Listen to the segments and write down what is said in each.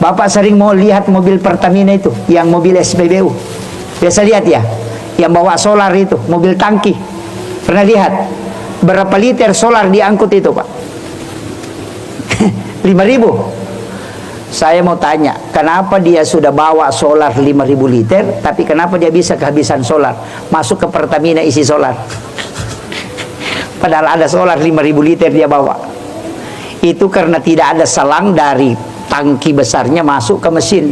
Bapak sering mau lihat mobil Pertamina itu, yang mobil SPBU. Biasa lihat ya, yang bawa solar itu, mobil tangki. Pernah lihat? Berapa liter solar diangkut itu, Pak? 5.000. Saya mau tanya, kenapa dia sudah bawa solar 5.000 liter, tapi kenapa dia bisa kehabisan solar? Masuk ke Pertamina isi solar. Padahal ada solar 5.000 liter dia bawa. Itu karena tidak ada selang dari tangki besarnya masuk ke mesin.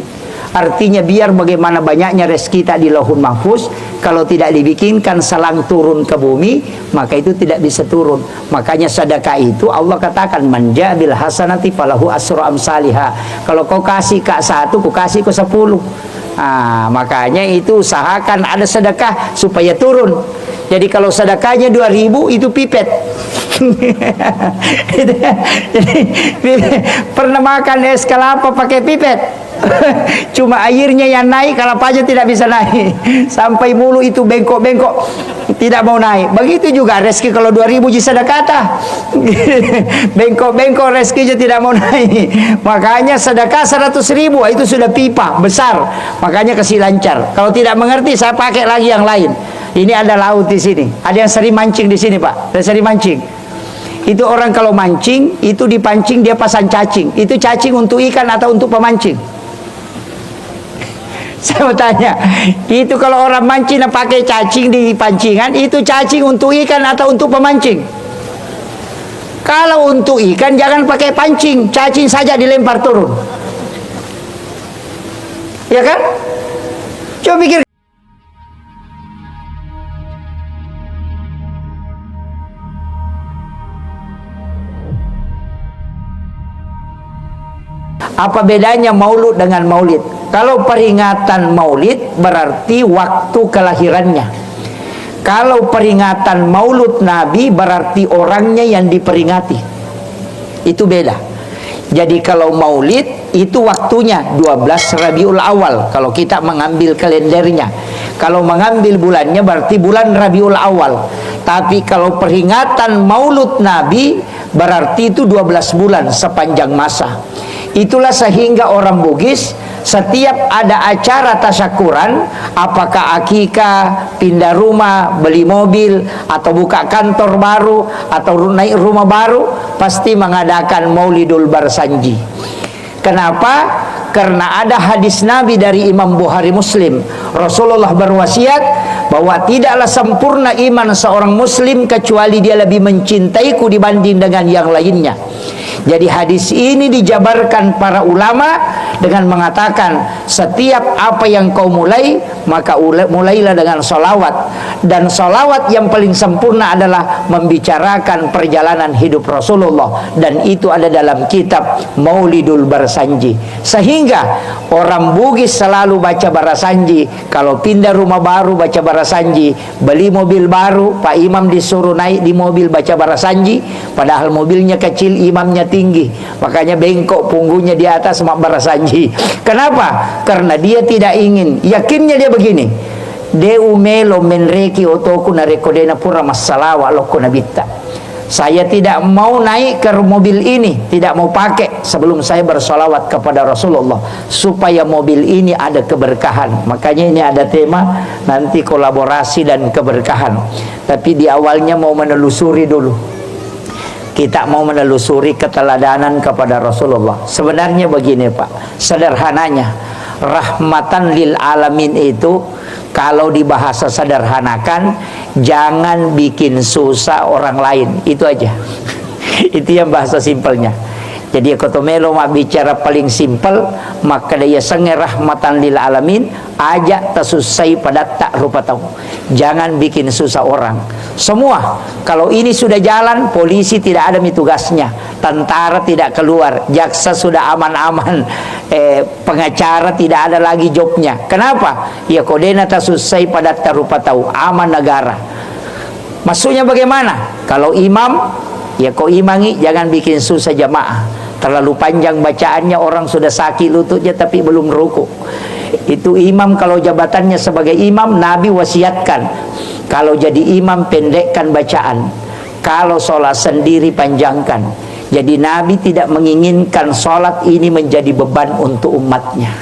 Artinya biar bagaimana banyaknya rezeki kita di Lauhul Mahfuz, kalau tidak dibikinkan selang turun ke bumi, maka itu tidak bisa turun. Makanya sedekah itu Allah katakan, manja bil hasanati falahu asru amsalihha. Kalau kau kasih ke 1, kau kasih ke 10. Makanya itu usahakan ada sedekah supaya turun. Jadi kalau sedekahnya 2.000 itu pipet. Jadi pernah makan es kelapa pakai pipet? Cuma airnya yang naik, kelapanya tidak bisa naik. Sampai mulu itu bengkok-bengkok, tidak mau naik. Begitu juga rezeki kalau 2.000 jisa kata. Bengkok-bengkok rezekinya tidak mau naik. Makanya sedekah 100.000 itu sudah pipa besar. Makanya kasih lancar. Kalau tidak mengerti saya pakai lagi yang lain. Ini ada laut di sini. Ada yang sering mancing di sini, Pak. Ada sering mancing. Itu orang kalau mancing, itu dipancing dia pasang cacing. Itu cacing untuk ikan atau untuk pemancing? Saya mau tanya, itu kalau orang mancing pakai cacing di pancingan, itu cacing untuk ikan atau untuk pemancing? Kalau untuk ikan jangan pakai pancing, cacing saja dilempar turun. Ya kan? Coba pikir. Apa bedanya maulud dengan maulid? Kalau peringatan maulid berarti waktu kelahirannya. Kalau peringatan maulud Nabi berarti orangnya yang diperingati. Itu beda. Jadi kalau maulid itu waktunya 12 Rabiul Awal kalau kita mengambil kalendernya. Kalau mengambil bulannya berarti bulan Rabiul Awal. Tapi kalau peringatan maulud Nabi berarti itu 12 bulan sepanjang masa. Itulah sehingga orang Bugis setiap ada acara tasyakuran, apakah akikah, pindah rumah, beli mobil, atau buka kantor baru, atau naik rumah baru, pasti mengadakan Maulidul Barsanji. Kenapa? Karena ada hadis Nabi dari Imam Bukhari Muslim. Rasulullah berwasiat bahwa tidaklah sempurna iman seorang muslim kecuali dia lebih mencintaiku dibanding dengan yang lainnya. Jadi hadis ini dijabarkan para ulama dengan mengatakan setiap apa yang kau mulai maka mulailah dengan solawat, dan solawat yang paling sempurna adalah membicarakan perjalanan hidup Rasulullah, dan itu ada dalam kitab Maulidul Barsanji. Sehingga orang Bugis selalu baca Barsanji. Kalau pindah rumah baru baca Barsanji, beli mobil baru Pak Imam disuruh naik di mobil baca Barsanji, padahal mobilnya kecil, imamnya tinggi, makanya bengkok punggungnya di atas mak Barsanji. Kenapa? Karena dia tidak ingin, yakinnya dia begini, deu melo menreki otoku narekodena pura masalawa loko nabita. Saya tidak mau naik ke mobil ini, tidak mau pakai sebelum saya bersolawat kepada Rasulullah, supaya mobil ini ada keberkahan. Makanya ini ada tema nanti kolaborasi dan keberkahan. Tapi di awalnya mau menelusuri dulu. Kita mau menelusuri keteladanan kepada Rasulullah. Sebenarnya begini Pak, sederhananya rahmatan lil alamin itu kalau dibahasa sederhanakan, jangan bikin susah orang lain. Itu aja. Itu yang bahasa simpelnya. Jadi kotomelo mak bicara paling simpel, maka dia sange rahmatan lil alamin, ajak tasusai pada tak rupa tahu. Jangan bikin susah orang. Semua kalau ini sudah jalan, polisi tidak ada tugasnya, tentara tidak keluar, jaksa sudah aman-aman, pengacara tidak ada lagi jobnya. Kenapa? Ya kodena tasusai pada tak rupa tahu, aman negara. Maksudnya bagaimana? Kalau imam, ya kau imangi, jangan bikin susah jamaah. Terlalu panjang bacaannya, orang sudah sakit lututnya tapi belum rukuk. Itu imam kalau jabatannya sebagai imam, Nabi wasiatkan kalau jadi imam pendekkan bacaan, kalau sholat sendiri panjangkan. Jadi Nabi tidak menginginkan sholat ini menjadi beban untuk umatnya.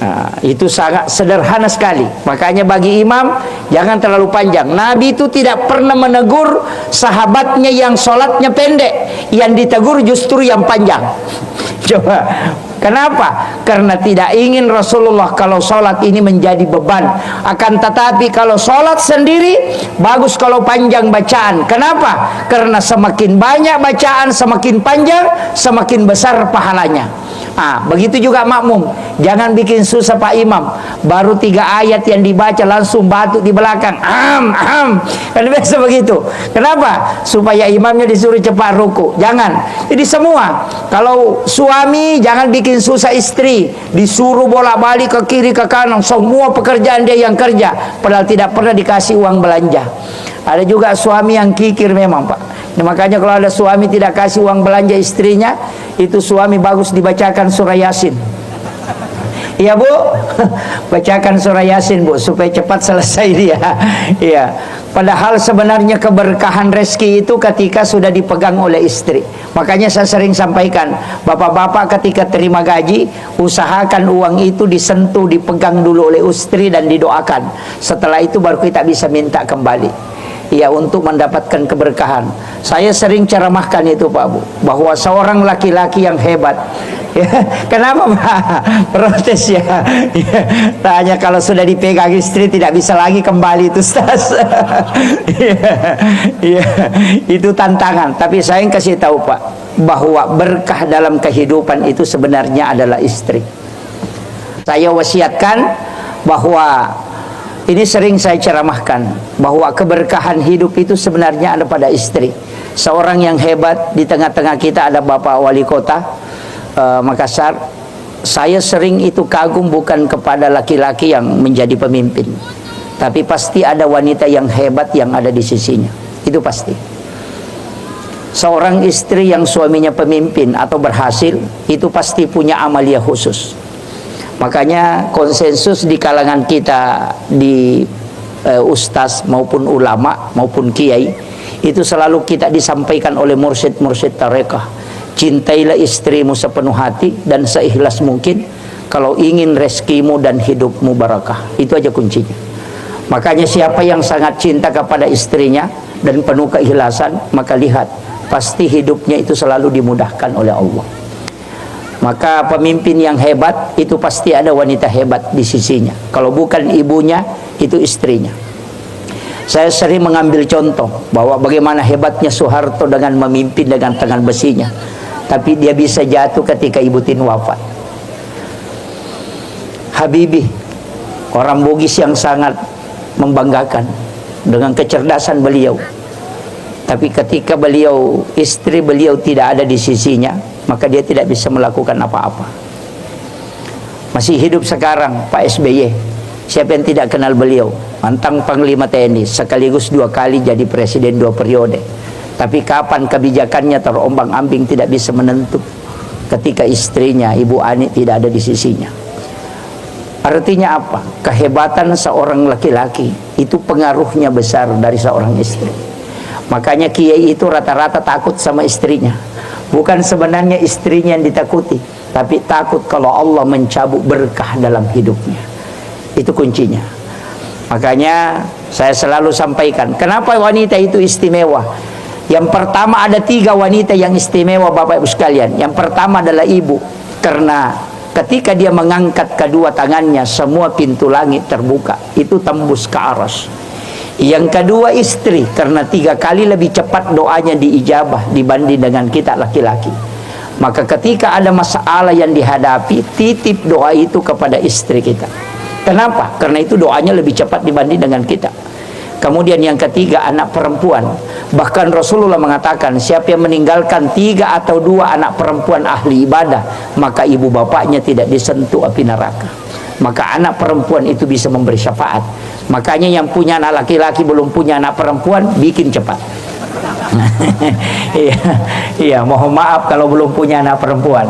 Nah, itu sangat sederhana sekali. Makanya bagi imam jangan terlalu panjang. Nabi itu tidak pernah menegur sahabatnya yang sholatnya pendek. Yang ditegur justru yang panjang. Coba, kenapa? Karena tidak ingin Rasulullah kalau sholat ini menjadi beban. Akan tetapi kalau sholat sendiri bagus kalau panjang bacaan. Kenapa? Karena semakin banyak bacaan, semakin panjang, semakin besar pahalanya. Begitu juga makmum. Jangan bikin susah Pak Imam. Baru 3 ayat yang dibaca langsung batuk di belakang. Kan biasa begitu. Kenapa? Supaya imamnya disuruh cepat ruku. Jangan. Jadi semua, kalau suami jangan bikin susah istri, disuruh bolak-balik ke kiri ke kanan, semua pekerjaan dia yang kerja, padahal tidak pernah dikasih uang belanja. Ada juga suami yang kikir memang Pak. Nah, makanya kalau ada suami tidak kasih uang belanja istrinya, itu suami bagus dibacakan surah Yasin. Iya Bu, bacakan surah Yasin Bu, supaya cepat selesai dia. Iya. Padahal sebenarnya keberkahan rezeki itu ketika sudah dipegang oleh istri. Makanya saya sering sampaikan, bapak-bapak ketika terima gaji, usahakan uang itu disentuh, dipegang dulu oleh istri dan didoakan. Setelah itu baru kita bisa minta kembali. Ya, untuk mendapatkan keberkahan. Saya sering ceramahkan itu Pak Bu, bahwa seorang laki-laki yang hebat. Ya, kenapa Pak? Protes ya. Ya. Tanya kalau sudah dipegang istri tidak bisa lagi kembali itu Ustaz. Ya, ya, itu tantangan. Tapi saya kasih tahu Pak, bahwa berkah dalam kehidupan itu sebenarnya adalah istri. Saya wasiatkan bahwa ini sering saya ceramahkan, bahwa keberkahan hidup itu sebenarnya ada pada istri. Seorang yang hebat di tengah-tengah kita ada Bapak Wali Kota Makassar. Saya sering itu kagum bukan kepada laki-laki yang menjadi pemimpin, tapi pasti ada wanita yang hebat yang ada di sisinya. Itu pasti. Seorang istri yang suaminya pemimpin atau berhasil, itu pasti punya amalia khusus. Makanya konsensus di kalangan kita, di ustaz maupun ulama maupun kiai, itu selalu kita disampaikan oleh mursyid-mursyid tarekah. Cintailah istrimu sepenuh hati dan seikhlas mungkin kalau ingin rezekimu dan hidupmu barakah. Itu aja kuncinya. Makanya siapa yang sangat cinta kepada istrinya dan penuh keikhlasan, maka lihat, pasti hidupnya itu selalu dimudahkan oleh Allah. Maka pemimpin yang hebat itu pasti ada wanita hebat di sisinya. Kalau bukan ibunya, itu istrinya. Saya sering mengambil contoh bahwa bagaimana hebatnya Soeharto dengan memimpin dengan tangan besinya, tapi dia bisa jatuh ketika Ibu Tin wafat. Habibie, orang Bugis yang sangat membanggakan dengan kecerdasan beliau, tapi ketika istri beliau tidak ada di sisinya, maka dia tidak bisa melakukan apa-apa. Masih hidup sekarang Pak SBY. Siapa yang tidak kenal beliau? Mantan Panglima TNI, sekaligus 2 kali jadi presiden 2 periode. Tapi kapan kebijakannya terombang-ambing tidak bisa menentu ketika istrinya Ibu Ani tidak ada di sisinya. Artinya apa? Kehebatan seorang laki-laki itu pengaruhnya besar dari seorang istri. Makanya kiai itu rata-rata takut sama istrinya. Bukan sebenarnya istrinya yang ditakuti, tapi takut kalau Allah mencabut berkah dalam hidupnya. Itu kuncinya. Makanya saya selalu sampaikan, kenapa wanita itu istimewa? Yang pertama, ada 3 wanita yang istimewa Bapak Ibu sekalian. Yang pertama adalah ibu, karena ketika dia mengangkat kedua tangannya, semua pintu langit terbuka, itu tembus ke aras. Yang kedua istri, karena 3 kali lebih cepat doanya diijabah dibanding dengan kita laki-laki. Maka ketika ada masalah yang dihadapi, titip doa itu kepada istri kita. Kenapa? Karena itu doanya lebih cepat dibanding dengan kita. Kemudian yang ketiga, anak perempuan. Bahkan Rasulullah mengatakan, siapa yang meninggalkan 3 atau 2 anak perempuan ahli ibadah, maka ibu bapaknya tidak disentuh api neraka. Maka anak perempuan itu bisa memberi syafaat. Makanya yang punya anak laki-laki belum punya anak perempuan, bikin cepat. Iya, mohon maaf kalau belum punya anak perempuan.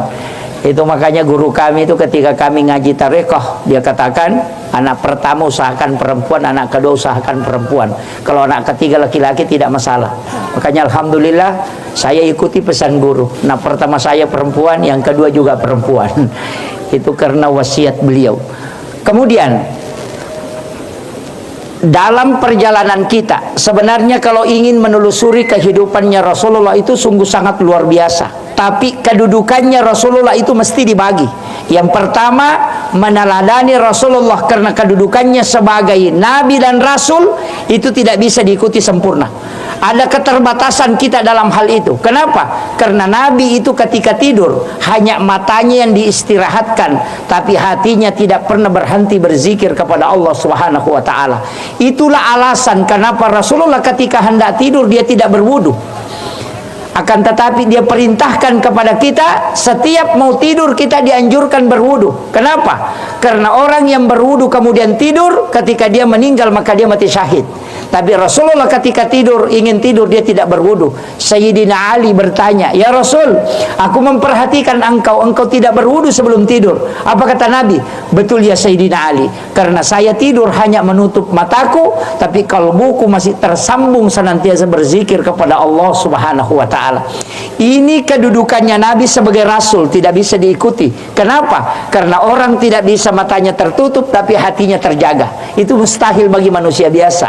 Itu makanya guru kami itu ketika kami ngaji tarekoh, dia katakan anak pertama usahakan perempuan, anak kedua usahakan perempuan. Kalau anak ketiga laki-laki tidak masalah. Makanya alhamdulillah saya ikuti pesan guru. Nah pertama saya perempuan, yang kedua juga perempuan. Itu karena wasiat beliau. Kemudian dalam perjalanan kita, sebenarnya kalau ingin menelusuri kehidupannya Rasulullah itu sungguh sangat luar biasa. Tapi kedudukannya Rasulullah itu mesti dibagi. Yang pertama, meneladani Rasulullah karena kedudukannya sebagai Nabi dan Rasul itu tidak bisa diikuti sempurna. Ada keterbatasan kita dalam hal itu. Kenapa? Karena Nabi itu ketika tidur hanya matanya yang diistirahatkan, tapi hatinya tidak pernah berhenti berzikir kepada Allah Subhanahu wa taala. Itulah alasan kenapa Rasulullah ketika hendak tidur dia tidak berwudu. Akan tetapi dia perintahkan kepada kita setiap mau tidur kita dianjurkan berwudu. Kenapa? Karena orang yang berwudu kemudian tidur, ketika dia meninggal maka dia mati syahid. Tapi Rasulullah ketika tidur, ingin tidur, dia tidak berwudu. Sayyidina Ali bertanya, "Ya Rasul, aku memperhatikan engkau tidak berwudu sebelum tidur." Apa kata Nabi? "Betul ya Sayyidina Ali, karena saya tidur hanya menutup mataku, tapi kalbuku masih tersambung senantiasa berzikir kepada Allah Subhanahu wa taala." Ini kedudukannya Nabi sebagai Rasul, tidak bisa diikuti. Kenapa? Karena orang tidak bisa matanya tertutup tapi hatinya terjaga. Itu mustahil bagi manusia biasa.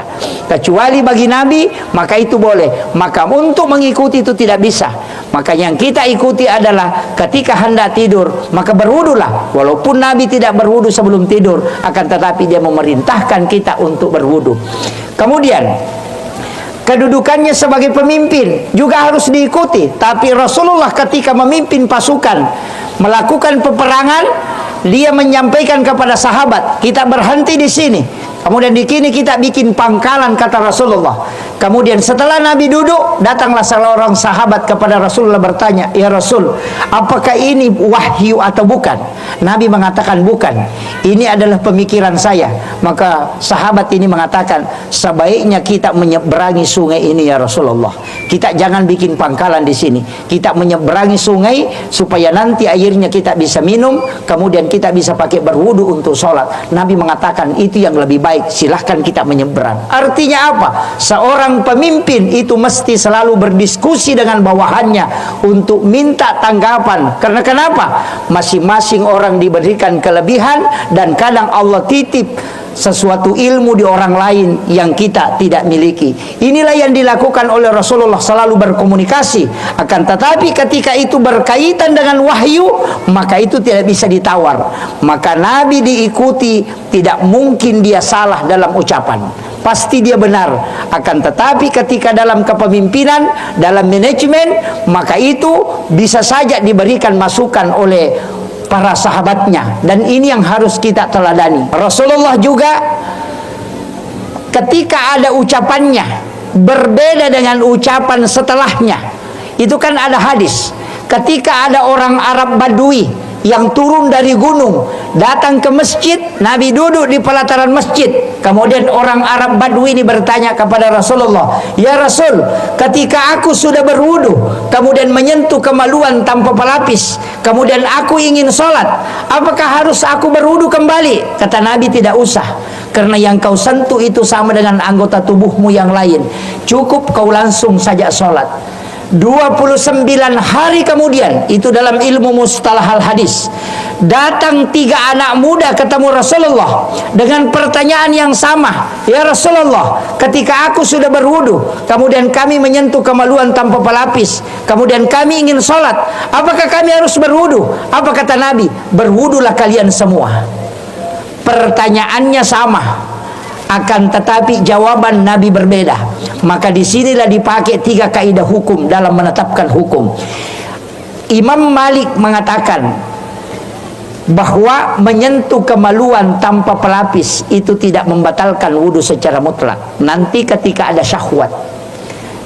Kecuali bagi Nabi, maka itu boleh. Maka untuk mengikuti itu tidak bisa. Maka yang kita ikuti adalah ketika hendak tidur, maka berwudulah. Walaupun Nabi tidak berwudu sebelum tidur, akan tetapi dia memerintahkan kita untuk berwudu. Kemudian kedudukannya sebagai pemimpin juga harus diikuti. Tapi Rasulullah ketika memimpin pasukan melakukan peperangan, dia menyampaikan kepada sahabat, kita berhenti di sini. Kemudian di sini kita bikin pangkalan, kata Rasulullah. Kemudian setelah Nabi duduk, datanglah salah orang sahabat kepada Rasulullah bertanya, "Ya Rasul, apakah ini wahyu atau bukan?" Nabi mengatakan bukan. Ini adalah pemikiran saya. Maka sahabat ini mengatakan, sebaiknya kita menyeberangi sungai ini ya Rasulullah. Kita jangan bikin pangkalan di sini. Kita menyeberangi sungai supaya nanti airnya kita bisa minum, kemudian kita bisa pakai berwudu untuk sholat. Nabi mengatakan itu yang lebih baik. Silahkan kita menyeberang. Artinya apa? Seorang pemimpin itu mesti selalu berdiskusi dengan bawahannya untuk minta tanggapan. Karena kenapa? Masing-masing orang diberikan kelebihan, dan kadang Allah titip sesuatu ilmu di orang lain yang kita tidak miliki. Inilah yang dilakukan oleh Rasulullah, selalu berkomunikasi. Akan tetapi ketika itu berkaitan dengan wahyu, maka itu tidak bisa ditawar. Maka Nabi diikuti, tidak mungkin dia salah dalam ucapan, pasti dia benar. Akan tetapi ketika dalam kepemimpinan, dalam manajemen, maka itu bisa saja diberikan masukan oleh para sahabatnya, dan ini yang harus kita teladani. Rasulullah juga ketika ada ucapannya berbeda dengan ucapan setelahnya. Itu kan ada hadis, ketika ada orang Arab Badui yang turun dari gunung datang ke masjid, Nabi duduk di pelataran masjid. Kemudian orang Arab Badui ini bertanya kepada Rasulullah, "Ya Rasul, ketika aku sudah berwudu, kemudian menyentuh kemaluan tanpa pelapis, kemudian aku ingin sholat, apakah harus aku berwudu kembali?" Kata Nabi, "Tidak usah, karena yang kau sentuh itu sama dengan anggota tubuhmu yang lain. Cukup kau langsung saja sholat." 29 hari kemudian, itu dalam ilmu mustalah al-hadis, datang 3 anak muda ketemu Rasulullah dengan pertanyaan yang sama. "Ya Rasulullah, ketika aku sudah berwudu, kemudian kami menyentuh kemaluan tanpa pelapis, kemudian kami ingin sholat, apakah kami harus berwudu?" Apa kata Nabi? "Berwudulah kalian semua." Pertanyaannya sama, akan tetapi jawaban Nabi berbeda. Maka disinilah dipakai 3 kaidah hukum dalam menetapkan hukum. Imam Malik mengatakan bahwa menyentuh kemaluan tanpa pelapis itu tidak membatalkan wudhu secara mutlak, nanti ketika ada syahwat.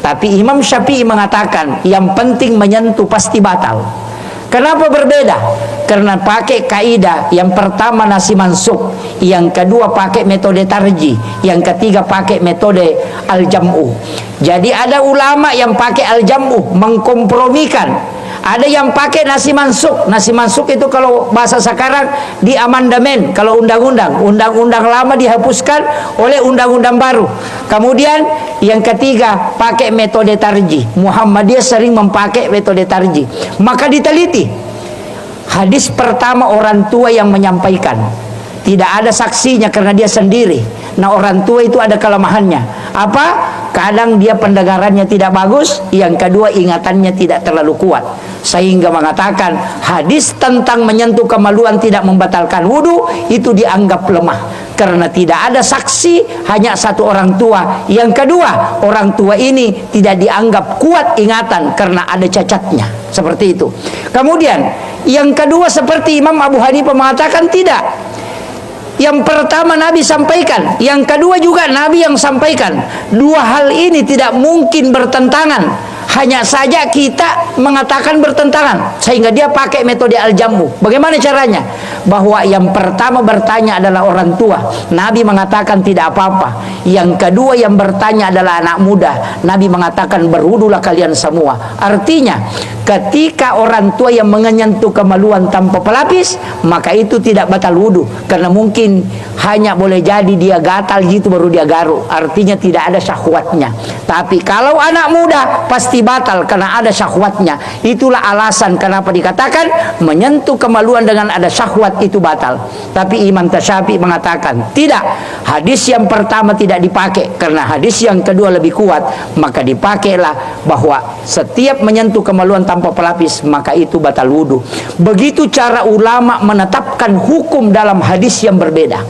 Tapi Imam Syafi'i mengatakan yang penting menyentuh pasti batal. Kenapa berbeda? karena pakai kaidah. Yang pertama nasi mansuk, yang kedua pakai metode tarjih, yang ketiga pakai metode al-jam'u. Jadi ada ulama yang pakai al-jam'u, mengkompromikan. Ada yang pakai nasi mansuk. Nasi mansuk itu kalau bahasa sekarang di amandemen. Kalau undang-undang lama dihapuskan oleh undang-undang baru. Kemudian yang ketiga pakai metode tarjih. Muhammadiyah sering memakai metode tarjih. Maka diteliti. Hadis pertama orang tua yang menyampaikan. Tidak ada saksinya karena dia sendiri. Nah, orang tua itu ada kelemahannya. Apa? Kadang dia pendengarannya tidak bagus, yang kedua ingatannya tidak terlalu kuat, sehingga mengatakan hadis tentang menyentuh kemaluan tidak membatalkan wudu itu dianggap lemah karena tidak ada saksi, hanya satu orang tua. Yang kedua, orang tua ini tidak dianggap kuat ingatan karena ada cacatnya, seperti itu. Kemudian yang kedua, seperti Imam Abu Hanifah mengatakan tidak. Yang pertama Nabi sampaikan, yang kedua juga Nabi yang sampaikan. Dua hal ini tidak mungkin bertentangan. Hanya saja kita mengatakan bertentangan, sehingga dia pakai metode al-jam'u. Bagaimana caranya? Bahwa yang pertama bertanya adalah orang tua, Nabi mengatakan tidak apa-apa. Yang kedua yang bertanya adalah anak muda, Nabi mengatakan berwudulah kalian semua. Artinya ketika orang tua yang menyentuh kemaluan tanpa pelapis, maka itu tidak batal wudu, karena mungkin hanya boleh jadi dia gatal gitu baru dia garuk, artinya tidak ada syahwatnya. Tapi kalau anak muda pasti batal karena ada syahwatnya. Itulah alasan kenapa dikatakan menyentuh kemaluan dengan ada syahwat itu batal. Tapi Imam Tasyafi mengatakan tidak, hadis yang pertama tidak dipakai karena hadis yang kedua lebih kuat, maka dipakailah bahwa setiap menyentuh kemaluan tanpa pelapis maka itu batal wudu. Begitu cara ulama menetapkan hukum dalam hadis yang berbeda.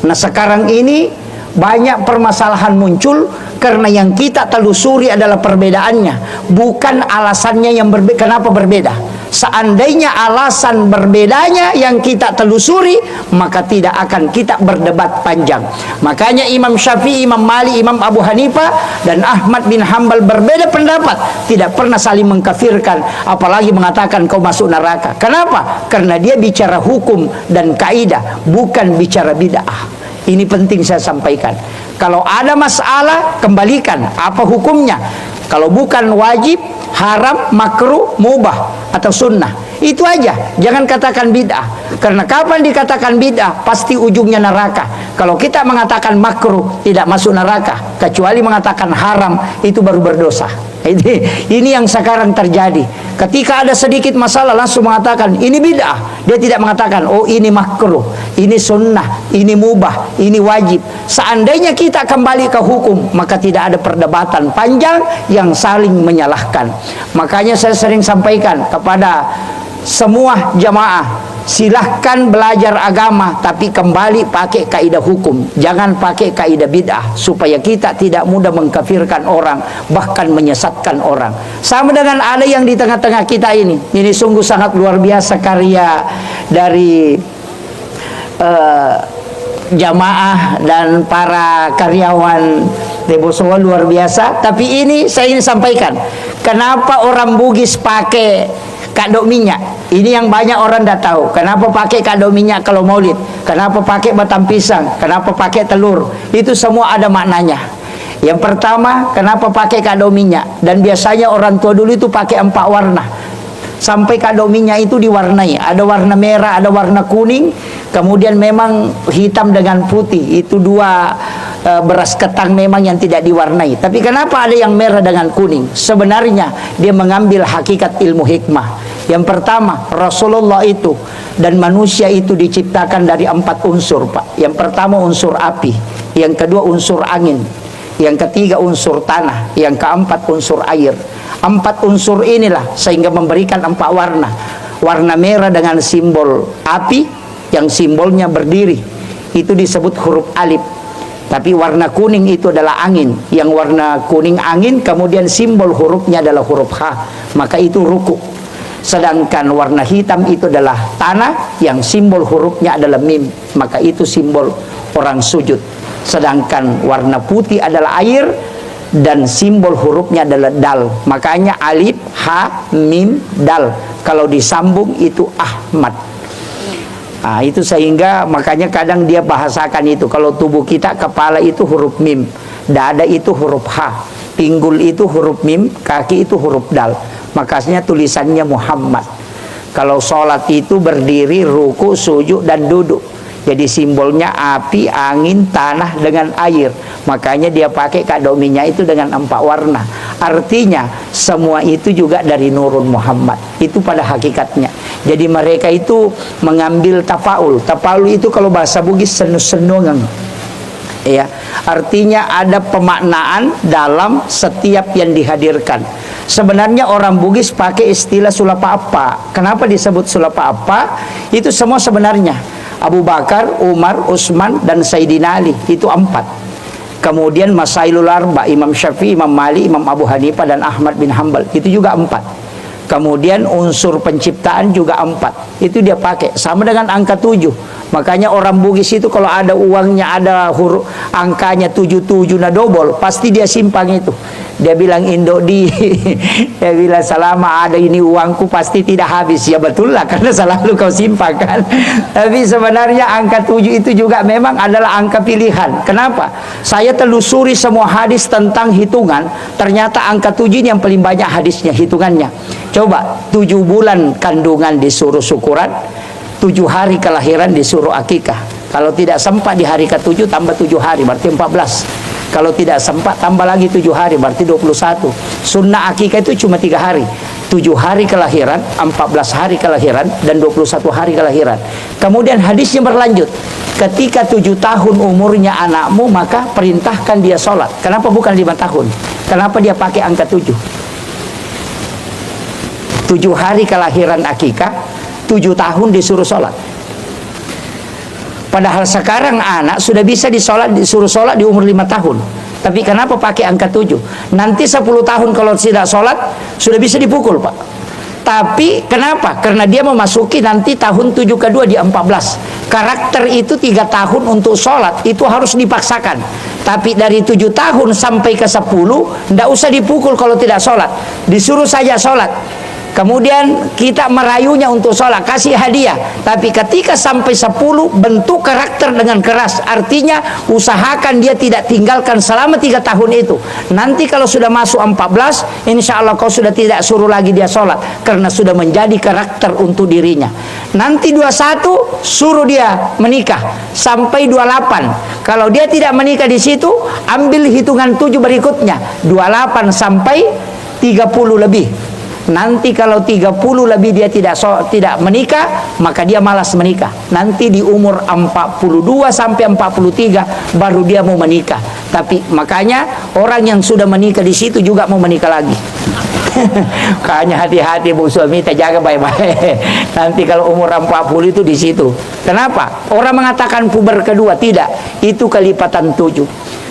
Nah, sekarang ini banyak permasalahan muncul karena yang kita telusuri adalah perbedaannya, bukan alasannya yang berbeda. Kenapa berbeda? Seandainya alasan berbedanya yang kita telusuri, maka tidak akan kita berdebat panjang. Makanya Imam Syafi'i, Imam Malik, Imam Abu Hanifah dan Ahmad bin Hanbal berbeda pendapat, tidak pernah saling mengkafirkan, apalagi mengatakan kau masuk neraka. Kenapa? Karena dia bicara hukum dan kaidah, bukan bicara bid'ah. Ini penting saya sampaikan. Kalau ada masalah, kembalikan apa hukumnya. Kalau bukan wajib, haram, makruh, mubah atau sunnah, itu aja. Jangan katakan bid'ah, karena kapan dikatakan bid'ah pasti ujungnya neraka. Kalau kita mengatakan makruh tidak masuk neraka, kecuali mengatakan haram itu baru berdosa. Ini yang sekarang terjadi. Ketika ada sedikit masalah langsung mengatakan ini bid'ah. Dia tidak mengatakan oh ini makruh, ini sunnah, ini mubah, ini wajib. Seandainya kita kembali ke hukum, maka tidak ada perdebatan panjang yang saling menyalahkan. Makanya saya sering sampaikan kepada semua jamaah, silahkan belajar agama, tapi kembali pakai kaidah hukum, jangan pakai kaidah bid'ah, supaya kita tidak mudah mengkafirkan orang, bahkan menyesatkan orang. Sama dengan ada yang di tengah-tengah kita ini sungguh sangat luar biasa karya dari jamaah dan para karyawan Debosowa, luar biasa. Tapi ini saya ingin sampaikan, kenapa orang Bugis pakai kado minyak? Ini yang banyak orang tidak tahu. Kenapa pakai kado minyak kalau maulid? Kenapa pakai batang pisang? Kenapa pakai telur? Itu semua ada maknanya. Yang pertama, kenapa pakai kado minyak? Dan biasanya orang tua dulu itu pakai 4 warna. Sampai kado minyak itu diwarnai. Ada warna merah, ada warna kuning, kemudian memang hitam dengan putih. Itu 2 beras ketan memang yang tidak diwarnai. Tapi kenapa ada yang merah dengan kuning? Sebenarnya dia mengambil hakikat ilmu hikmah. Yang pertama, Rasulullah itu dan manusia itu diciptakan dari 4 unsur, Pak. Yang pertama unsur api, yang kedua unsur angin, yang ketiga unsur tanah, yang keempat unsur air. 4 unsur inilah sehingga memberikan 4 warna. Warna merah dengan simbol api, yang simbolnya berdiri, itu disebut huruf alif. Tapi warna kuning itu adalah angin, yang warna kuning angin, kemudian simbol hurufnya adalah huruf H, maka itu ruku. Sedangkan warna hitam itu adalah tanah, yang simbol hurufnya adalah mim, maka itu simbol orang sujud. Sedangkan warna putih adalah air, dan simbol hurufnya adalah dal. Makanya alif, ha, mim, dal. Kalau disambung itu Ahmad. Nah, itu sehingga makanya kadang dia bahasakan itu. Kalau tubuh kita, kepala itu huruf mim, dada itu huruf ha, pinggul itu huruf mim, kaki itu huruf dal. Makanya tulisannya Muhammad. Kalau sholat itu berdiri, ruku, sujud, dan duduk. Jadi simbolnya api, angin, tanah dengan air. Makanya dia pakai kadominya itu dengan 4 warna. Artinya semua itu juga dari nurun Muhammad. Itu pada hakikatnya. Jadi mereka itu mengambil tafaul. Tafaul itu kalau bahasa Bugis senu-senungan. Ya, artinya ada pemaknaan dalam setiap yang dihadirkan. Sebenarnya orang Bugis pakai istilah sulapa apa. Kenapa disebut sulapa apa? Itu semua sebenarnya Abu Bakar, Umar, Utsman, dan Sayyidina Ali. Itu 4. Kemudian Masailul Arba, Imam Syafi'i, Imam Malik, Imam Abu Hanifah, dan Ahmad bin Hanbal. Itu juga 4. Kemudian unsur penciptaan juga 4. Itu dia pakai. Sama dengan angka 7. Makanya orang Bugis itu kalau ada uangnya, ada huruf angkanya 77 na double, pasti dia simpang itu. Dia bilang Indo di dia bilang selama ada ini uangku pasti tidak habis. Ya betul lah, karena selalu kau simpang kan. Tapi sebenarnya angka 7 itu juga memang adalah angka pilihan. Kenapa? Saya telusuri semua hadis tentang hitungan, ternyata angka 7 ini yang paling banyak hadisnya, hitungannya. Coba 7 bulan kandungan disuruh syukuran, 7 hari kelahiran disuruh akikah. Kalau tidak sempat di hari ke-7 tambah 7 hari berarti 14. Kalau tidak sempat tambah lagi 7 hari berarti 21. Sunnah akikah itu cuma 3 hari. 7 hari kelahiran, 14 hari kelahiran, dan 21 hari kelahiran. Kemudian hadisnya berlanjut. Ketika 7 tahun umurnya anakmu, maka perintahkan dia sholat. Kenapa bukan 5 tahun? Kenapa dia pakai angka 7? 7 hari kelahiran akikah, 7 tahun disuruh sholat. Padahal sekarang anak sudah bisa disuruh sholat di umur 5 tahun. Tapi kenapa pakai angka 7? Nanti 10 tahun kalau tidak sholat sudah bisa dipukul, Pak. Tapi kenapa? Karena dia memasuki nanti tahun 7 kedua di 14. Karakter itu 3 tahun untuk sholat itu harus dipaksakan. Tapi dari 7 tahun sampai ke 10 tidak usah dipukul kalau tidak sholat. Disuruh saja sholat. Kemudian kita merayunya untuk sholat, kasih hadiah. Tapi ketika sampai 10, bentuk karakter dengan keras. Artinya usahakan dia tidak tinggalkan selama 3 tahun itu. Nanti kalau sudah masuk 14, insya Allah kau sudah tidak suruh lagi dia sholat, karena sudah menjadi karakter untuk dirinya. Nanti 21 suruh dia menikah sampai 28. Kalau dia tidak menikah di situ, ambil hitungan 7 berikutnya, 28 sampai 30 lebih. Nanti kalau 30 lebih dia tidak menikah, maka dia malas menikah. Nanti di umur 42 sampai 43 baru dia mau menikah. Tapi makanya orang yang sudah menikah di situ juga mau menikah lagi. Makanya hati-hati bu suami, kita jaga baik-baik. Nanti kalau umur 40 itu di situ. Kenapa? Orang mengatakan puber kedua, tidak. Itu kelipatan 7.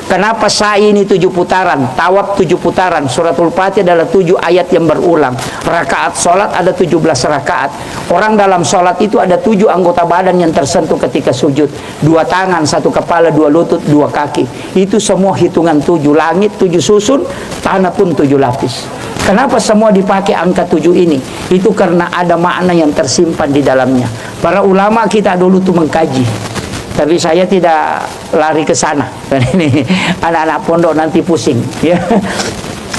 Kenapa sa'i ini 7 putaran, tawaf 7 putaran, suratul Fatihah adalah 7 ayat yang berulang. Rakaat sholat ada 17 rakaat. Orang dalam sholat itu ada 7 anggota badan yang tersentuh ketika sujud. 2 tangan, 1 kepala, 2 lutut, 2 kaki. Itu semua hitungan 7. Langit 7 susun, tanah pun 7 lapis. Kenapa semua dipakai angka 7 ini? Itu karena ada makna yang tersimpan di dalamnya. Para ulama kita dulu tuh mengkaji. Tapi saya tidak lari ke sana. Ini anak-anak pondok nanti pusing, ya.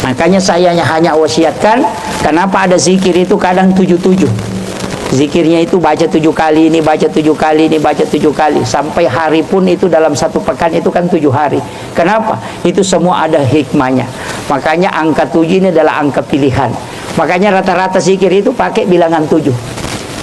Makanya saya hanya wasiatkan, kenapa ada zikir itu kadang 77. Zikirnya itu baca 7 kali, ini baca 7 kali, ini baca 7 kali. Sampai hari pun itu dalam 1 pekan itu kan 7 hari. Kenapa? Itu semua ada hikmahnya. Makanya angka 7 ini adalah angka pilihan. Makanya rata-rata zikir itu pakai bilangan 7.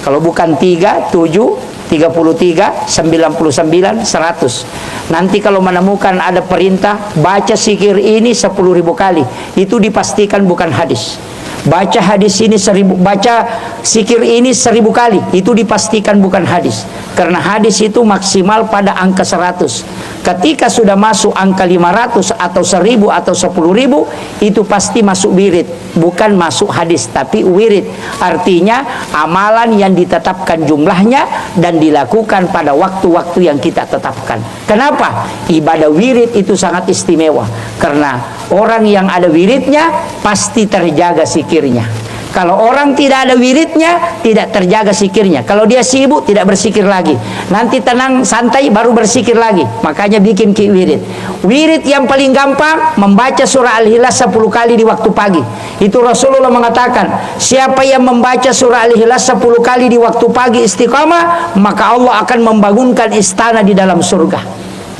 Kalau bukan 3, 7, 33, 99, 100. Nanti kalau menemukan ada perintah baca zikir ini 10.000 kali, itu dipastikan bukan hadis. Baca hadis ini 1000, baca zikir ini 1000 kali, itu dipastikan bukan hadis. Karena hadis itu maksimal pada angka 100. Ketika sudah masuk angka 500 atau 1000 atau 10.000, itu pasti masuk wirid, bukan masuk hadis, tapi wirid. Artinya amalan yang ditetapkan jumlahnya dan dilakukan pada waktu-waktu yang kita tetapkan. Kenapa? Ibadah wirid itu sangat istimewa, karena orang yang ada wiridnya pasti terjaga zikirnya. Kalau orang tidak ada wiridnya, tidak terjaga zikirnya. Kalau dia sibuk, tidak bersikir lagi. Nanti tenang, santai, baru bersikir lagi. Makanya bikin wirid. Wirid yang paling gampang, membaca surah Al-Ikhlas 10 kali di waktu pagi. Itu Rasulullah mengatakan, siapa yang membaca surah Al-Ikhlas 10 kali di waktu pagi istiqamah, maka Allah akan membangunkan istana di dalam surga.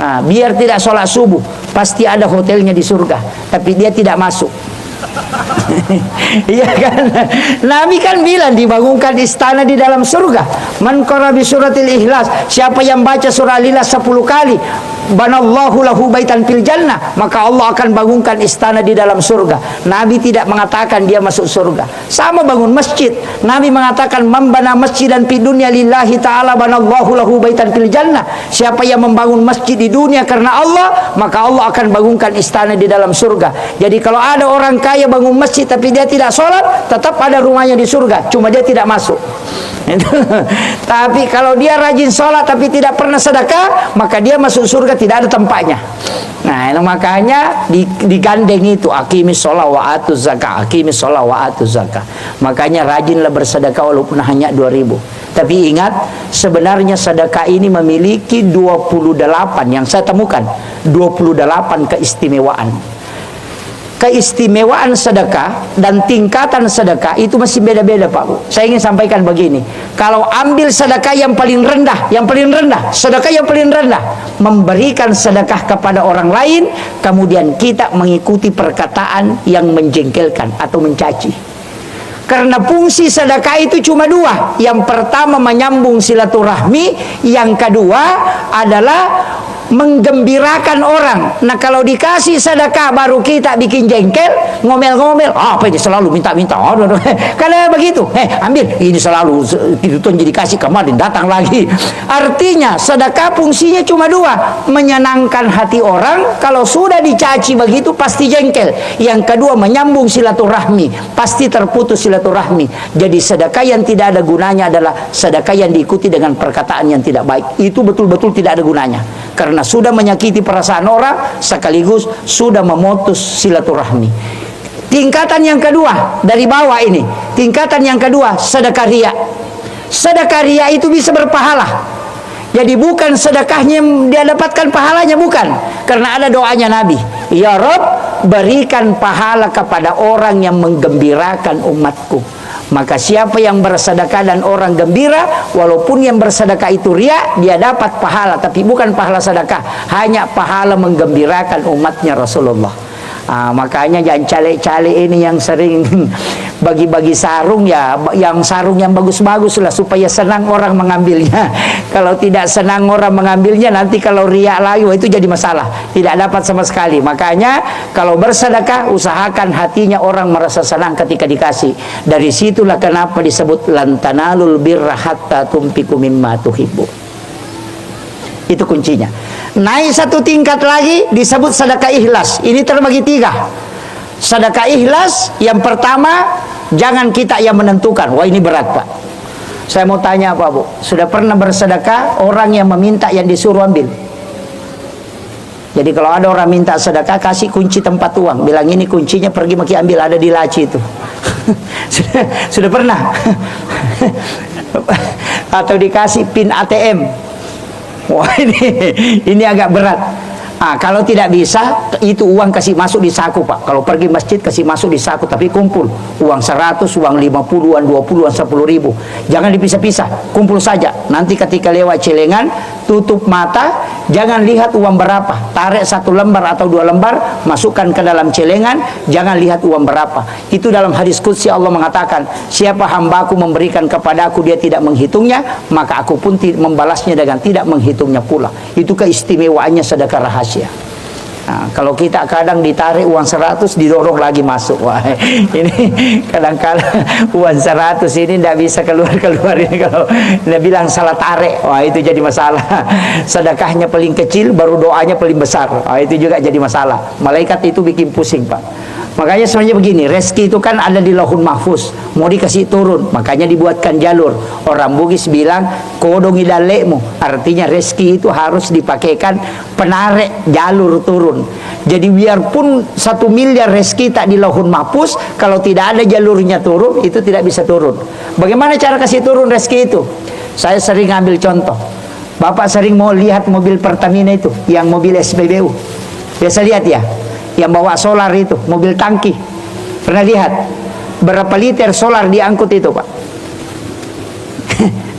Nah, biar tidak sholat subuh, pasti ada hotelnya di surga, tapi dia tidak masuk. Iya kan? Nabi kan bilang dibangunkan istana di dalam surga. Man qara bi suratil Ikhlas, siapa yang baca surah Al-Ikhlas 10 kali, banallahu lahu baitan fil jannah, maka Allah akan bangunkan istana di dalam surga. Nabi tidak mengatakan dia masuk surga. Sama bangun masjid, Nabi mengatakan man bana masjidan fid dunya lillahi ta'ala banallahu lahu baitan fil jannah. Siapa yang membangun masjid di dunia karena Allah, maka Allah akan bangunkan istana di dalam surga. Jadi kalau ada orang kaya bangun masjid tapi dia tidak sholat, tetap ada rumahnya di surga, cuma dia tidak masuk. Tapi kalau dia rajin sholat tapi tidak pernah sedekah, maka dia masuk surga, tidak ada tempatnya. Nah, makanya digandeng itu, aqimis sholat wa atuz zakah, aqimis sholat wa atuz zakah. Makanya rajinlah bersedekah walaupun hanya 2.000. Tapi ingat, sebenarnya sedekah ini memiliki 28, yang saya temukan 28 keistimewaan. Keistimewaan sedekah dan tingkatan sedekah itu masih beda-beda, Pak Bu. Saya ingin sampaikan begini, kalau ambil sedekah yang paling rendah, sedekah yang paling rendah, memberikan sedekah kepada orang lain, kemudian kita mengikuti perkataan yang menjengkelkan atau mencaci. Karena fungsi sedekah itu cuma dua. Yang pertama menyambung silaturahmi, yang kedua adalah menggembirakan orang. Nah, kalau dikasih sedekah baru kita bikin jengkel, ngomel-ngomel, apa ini selalu minta-minta. Karena begitu, ambil ini selalu itu jadi kasih, kemarin datang lagi. Artinya sedekah fungsinya cuma dua, menyenangkan hati orang. Kalau sudah dicaci begitu pasti jengkel. Yang kedua menyambung silaturahmi, pasti terputus silaturahmi. Jadi sedekah yang tidak ada gunanya adalah sedekah yang diikuti dengan perkataan yang tidak baik. Itu betul-betul tidak ada gunanya, karena sudah menyakiti perasaan orang sekaligus sudah memutus silaturahmi. Tingkatan yang kedua dari bawah ini, tingkatan yang kedua sedekah riya. Sedekah riya itu bisa berpahala. Jadi bukan sedekahnya dia dapatkan pahalanya, bukan. Karena ada doanya Nabi, ya Rob, berikan pahala kepada orang yang menggembirakan umatku. Maka siapa yang bersedekah dan orang gembira, walaupun yang bersedekah itu riya, dia dapat pahala, tapi bukan pahala sedekah, hanya pahala menggembirakan umatnya Rasulullah. Makanya jangan cale-cale ini yang sering bagi-bagi sarung, ya yang sarung yang bagus-bagus lah supaya senang orang mengambilnya. Kalau tidak senang orang mengambilnya, nanti kalau riya lagi, itu jadi masalah, tidak dapat sama sekali. Makanya kalau bersedekah usahakan hatinya orang merasa senang ketika dikasih. Dari situlah kenapa disebut lan tanalul birra hatta tumpiku mimma tuhibbu. Itu kuncinya. Naik satu tingkat lagi disebut sedekah ikhlas. Ini terbagi 3. Sedekah ikhlas yang pertama, jangan kita yang menentukan. Wah, ini berat, Pak. Saya mau tanya, Pak Bu, sudah pernah bersedekah orang yang meminta, yang disuruh ambil? Jadi kalau ada orang minta sedekah, kasih kunci tempat uang, bilang ini kuncinya, pergi maki ambil, ada di laci itu. sudah pernah? Atau dikasih pin ATM. Wah, ini agak berat. Kalau tidak bisa, itu uang kasih masuk di saku, Pak. Kalau pergi masjid kasih masuk di saku, tapi kumpul uang 100, uang 50, uang 20, uang 10.000. Jangan dipisah-pisah, kumpul saja. Nanti ketika lewat celengan, tutup mata, jangan lihat uang berapa. Tarik 1 lembar atau 2 lembar, masukkan ke dalam celengan, jangan lihat uang berapa. Itu dalam hadis qudsi Allah mengatakan, siapa hambaku memberikan kepadaku dia tidak menghitungnya, maka aku pun membalasnya dengan tidak menghitungnya pula. Itu keistimewaannya sedekah rahasia. Nah, kalau kita kadang ditarik uang 100 didorong lagi masuk. Wah, ini kadang-kadang uang 100 ini tidak bisa keluar ini kalau dia bilang salah tarik. Wah, itu jadi masalah. Sedekahnya paling kecil baru doanya paling besar. Wah, itu juga jadi masalah. Malaikat itu bikin pusing, Pak. Makanya sebenarnya begini, rezeki itu kan ada di Lauhul Mahfuz, mau dikasih turun, makanya dibuatkan jalur. Orang Bugis bilang kodongi dalekmu, artinya rezeki itu harus dipakaikan penarik jalur turun. Jadi biarpun 1 miliar rezeki tak di Lauhul Mahfuz, kalau tidak ada jalurnya turun, itu tidak bisa turun. Bagaimana cara kasih turun rezeki itu? Saya sering ambil contoh. Bapak sering mau lihat mobil Pertamina itu, yang mobil SPBU. Biasa lihat ya, yang bawa solar itu, mobil tangki. Pernah lihat berapa liter solar diangkut itu, Pak?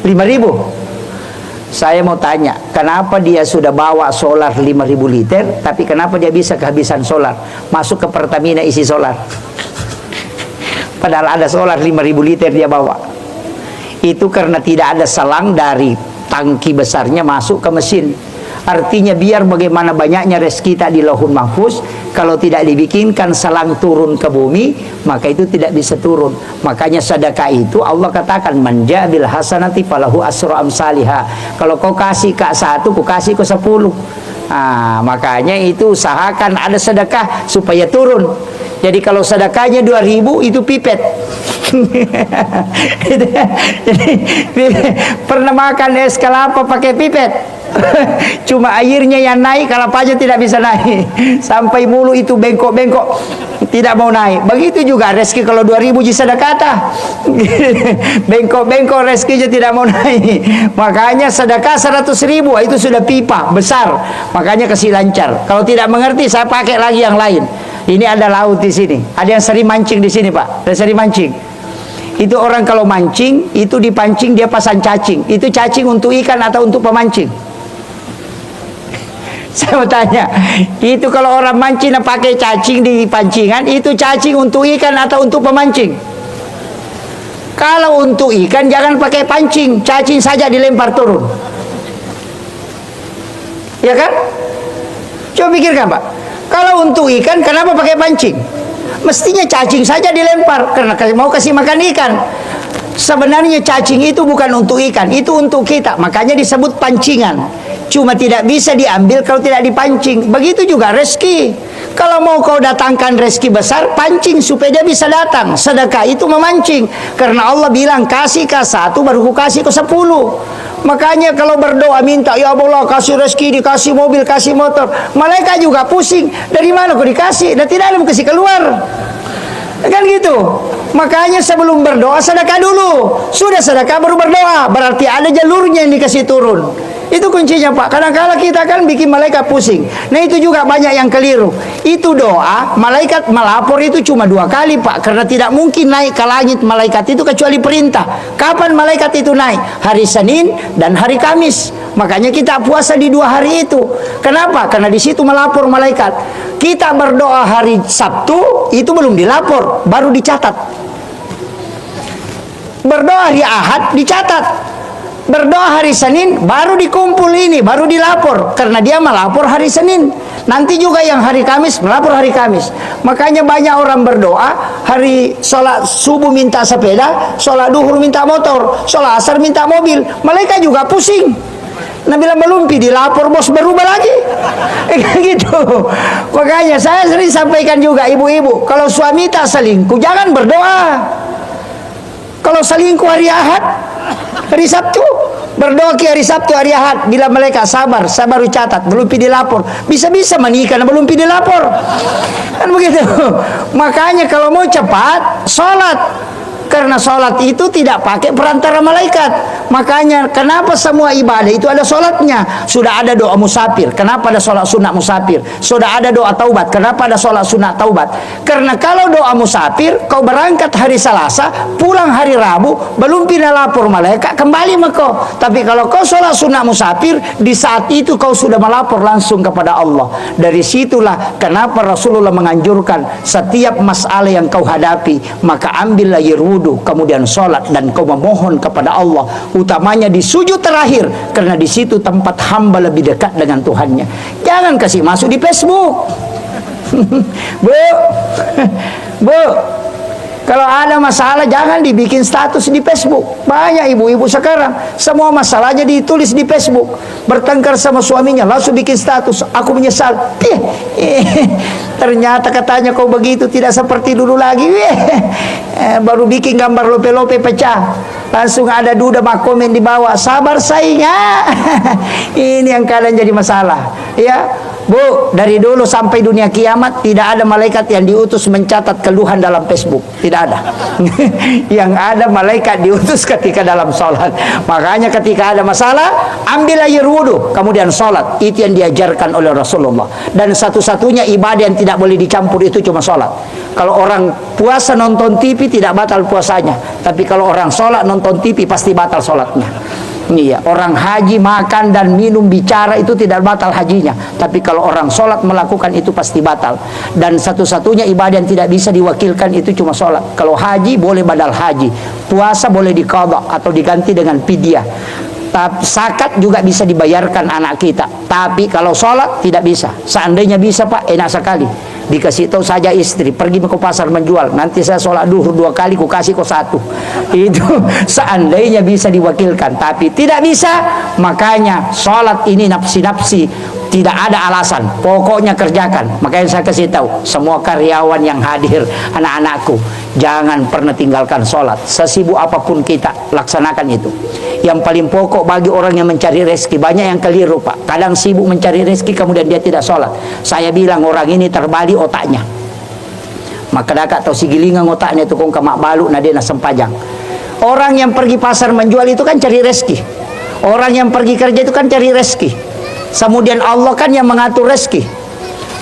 5.000. Saya mau tanya, kenapa dia sudah bawa solar 5.000 liter, tapi kenapa dia bisa kehabisan solar? Masuk ke Pertamina isi solar. Padahal ada solar 5.000 liter dia bawa. Itu karena tidak ada selang dari tangki besarnya masuk ke mesin. Artinya biar bagaimana banyaknya rezeki tak di Lauhul Mahfuz, kalau tidak dibikinkan selang turun ke bumi, maka itu tidak bisa turun. Makanya sedekah itu Allah katakan manja bil hasanati falahu asru amsalihha. Kalau kau kasih ke 1, ku kasih ke 10. Nah, makanya itu usahakan ada sedekah supaya turun. Jadi kalau sedekahnya 2.000 itu pipet. Jadi pernah makan es kelapa pakai pipet? Cuma airnya yang naik, kalau aja tidak bisa naik. Sampai mulu itu bengkok-bengkok, tidak mau naik. Begitu juga rezeki kalau 2.000 sedekah, bengkok-bengkok rezekinya tidak mau naik. Makanya sedekah 100.000 itu sudah pipa besar. Makanya kasih lancar. Kalau tidak mengerti, saya pakai lagi yang lain. Ini ada laut di sini. Ada yang sering mancing di sini, Pak. Ada sering mancing. Itu orang kalau mancing, itu dipancing dia pasang cacing. Itu cacing untuk ikan atau untuk pemancing? Saya mau tanya, itu kalau orang mancing pakai cacing di pancingan, itu cacing untuk ikan atau untuk pemancing? Kalau untuk ikan jangan pakai pancing, cacing saja dilempar turun. Ya kan? Coba pikirkan, Pak. Kalau untuk ikan kenapa pakai pancing? Mestinya cacing saja dilempar karena mau kasih makan ikan. Sebenarnya cacing itu bukan untuk ikan, itu untuk kita. Makanya disebut pancingan. Cuma tidak bisa diambil kalau tidak dipancing. Begitu juga rezeki. Kalau mau kau datangkan rezeki besar, pancing supaya dia bisa datang. Sedekah itu memancing. Karena Allah bilang kasih ke 1 baru ku kasih ke 10. Makanya kalau berdoa minta, ya Allah kasih rezeki, dikasih mobil, kasih motor, malaikat juga pusing. Dari mana kau dikasih? Dan tidak ada yang kasih keluar. Kan gitu. Makanya sebelum berdoa sedekah dulu. Sudah sedekah baru berdoa. Berarti ada jalurnya yang dikasih turun. Itu kuncinya, Pak. Kadang-kadang kita kan bikin malaikat pusing. Nah itu juga banyak yang keliru. Itu doa, malaikat melapor itu cuma 2 kali, Pak. Karena tidak mungkin naik ke langit malaikat itu kecuali perintah. Kapan malaikat itu naik? Hari Senin dan hari Kamis. Makanya kita puasa di 2 hari itu. Kenapa? Karena di situ melapor malaikat. Kita berdoa hari Sabtu, itu belum dilapor, baru dicatat. Berdoa hari Ahad, dicatat. Berdoa hari Senin, baru dikumpul ini, baru dilapor. Karena dia melapor hari Senin. Nanti juga yang hari Kamis, melapor hari Kamis. Makanya banyak orang berdoa, hari sholat subuh minta sepeda, sholat duhur minta motor, sholat asar minta mobil. Mereka juga pusing. Nah bilang melumpi, dilapor bos berubah lagi. Gitu. Makanya saya sering sampaikan juga ibu-ibu, kalau suami tak selingkuh, jangan berdoa. Kalau selingkuh hari Ahad, hari Sabtu, berdoa ke hari Sabtu, hari Ahad. Bila mereka sabar, saya baru catat, belum dilapor. Bisa-bisa menikah, belum dilapor. Kan begitu. Makanya kalau mau cepat, sholat. Karena sholat itu tidak pakai perantara malaikat. Makanya kenapa semua ibadah itu ada sholatnya? Sudah ada doa musafir, kenapa ada sholat sunat musafir? Sudah ada doa taubat, kenapa ada sholat sunat taubat? Karena kalau doa musafir, kau berangkat hari Selasa, pulang hari Rabu, belum pindah lapor malaikat, kembali kau. Tapi kalau kau sholat sunat musafir, di saat itu kau sudah melapor langsung kepada Allah. Dari situlah kenapa Rasulullah menganjurkan setiap masalah yang kau hadapi, maka ambillah yirwud wudhu, kemudian sholat, dan kau memohon kepada Allah, utamanya di sujud terakhir, karena di situ tempat hamba lebih dekat dengan Tuhannya. Jangan kasih masuk di Facebook. Bu, bu, kalau ada masalah jangan dibikin status di Facebook. Banyak ibu-ibu sekarang semua masalahnya ditulis di Facebook. Bertengkar sama suaminya langsung bikin status, aku menyesal. Ternyata katanya kau begitu, tidak seperti dulu lagi. Baru bikin gambar lope-lope pecah, langsung ada duda mak komen di bawah, sabar sayang. Ini yang kadang jadi masalah, ya. Bu, dari dulu sampai dunia kiamat tidak ada malaikat yang diutus mencatat keluhan dalam Facebook. Tidak ada. Yang ada malaikat diutus ketika dalam sholat. Makanya ketika ada masalah, ambil air wudhu, kemudian sholat. Itu yang diajarkan oleh Rasulullah. Dan satu-satunya ibadah yang tidak boleh dicampur itu cuma sholat. Kalau orang puasa nonton TV tidak batal puasanya, tapi kalau orang sholat nonton TV pasti batal sholatnya. Iya, orang haji makan dan minum bicara itu tidak batal hajinya, tapi kalau orang sholat melakukan itu pasti batal. Dan satu-satunya ibadah yang tidak bisa diwakilkan itu cuma sholat. Kalau haji boleh badal haji, puasa boleh diqadha atau diganti dengan fidyah. Tapi zakat juga bisa dibayarkan anak kita, tapi kalau sholat tidak bisa. Seandainya bisa Pak, enak sekali, dikasih tahu saja istri, pergi ke pasar menjual, nanti saya sholat duhur 2 kali, ku kasih kau 1. Itu seandainya bisa diwakilkan, tapi tidak bisa. Makanya sholat ini nafsi-nafsi, tidak ada alasan, pokoknya kerjakan. Makanya saya kasih tahu semua karyawan yang hadir, anak-anakku, jangan pernah tinggalkan sholat. Sesibuk apapun kita, laksanakan itu. Yang paling pokok bagi orang yang mencari rezeki. Banyak yang keliru Pak, kadang sibuk mencari rezeki kemudian dia tidak sholat. Saya bilang orang ini terbalik otaknya. Maka dak atau sigilingan otaknya itu kong kamak balu nadena sempajang. Orang yang pergi pasar menjual itu kan cari rezeki. Orang yang pergi kerja itu kan cari rezeki. Kemudian Allah kan yang mengatur rezeki.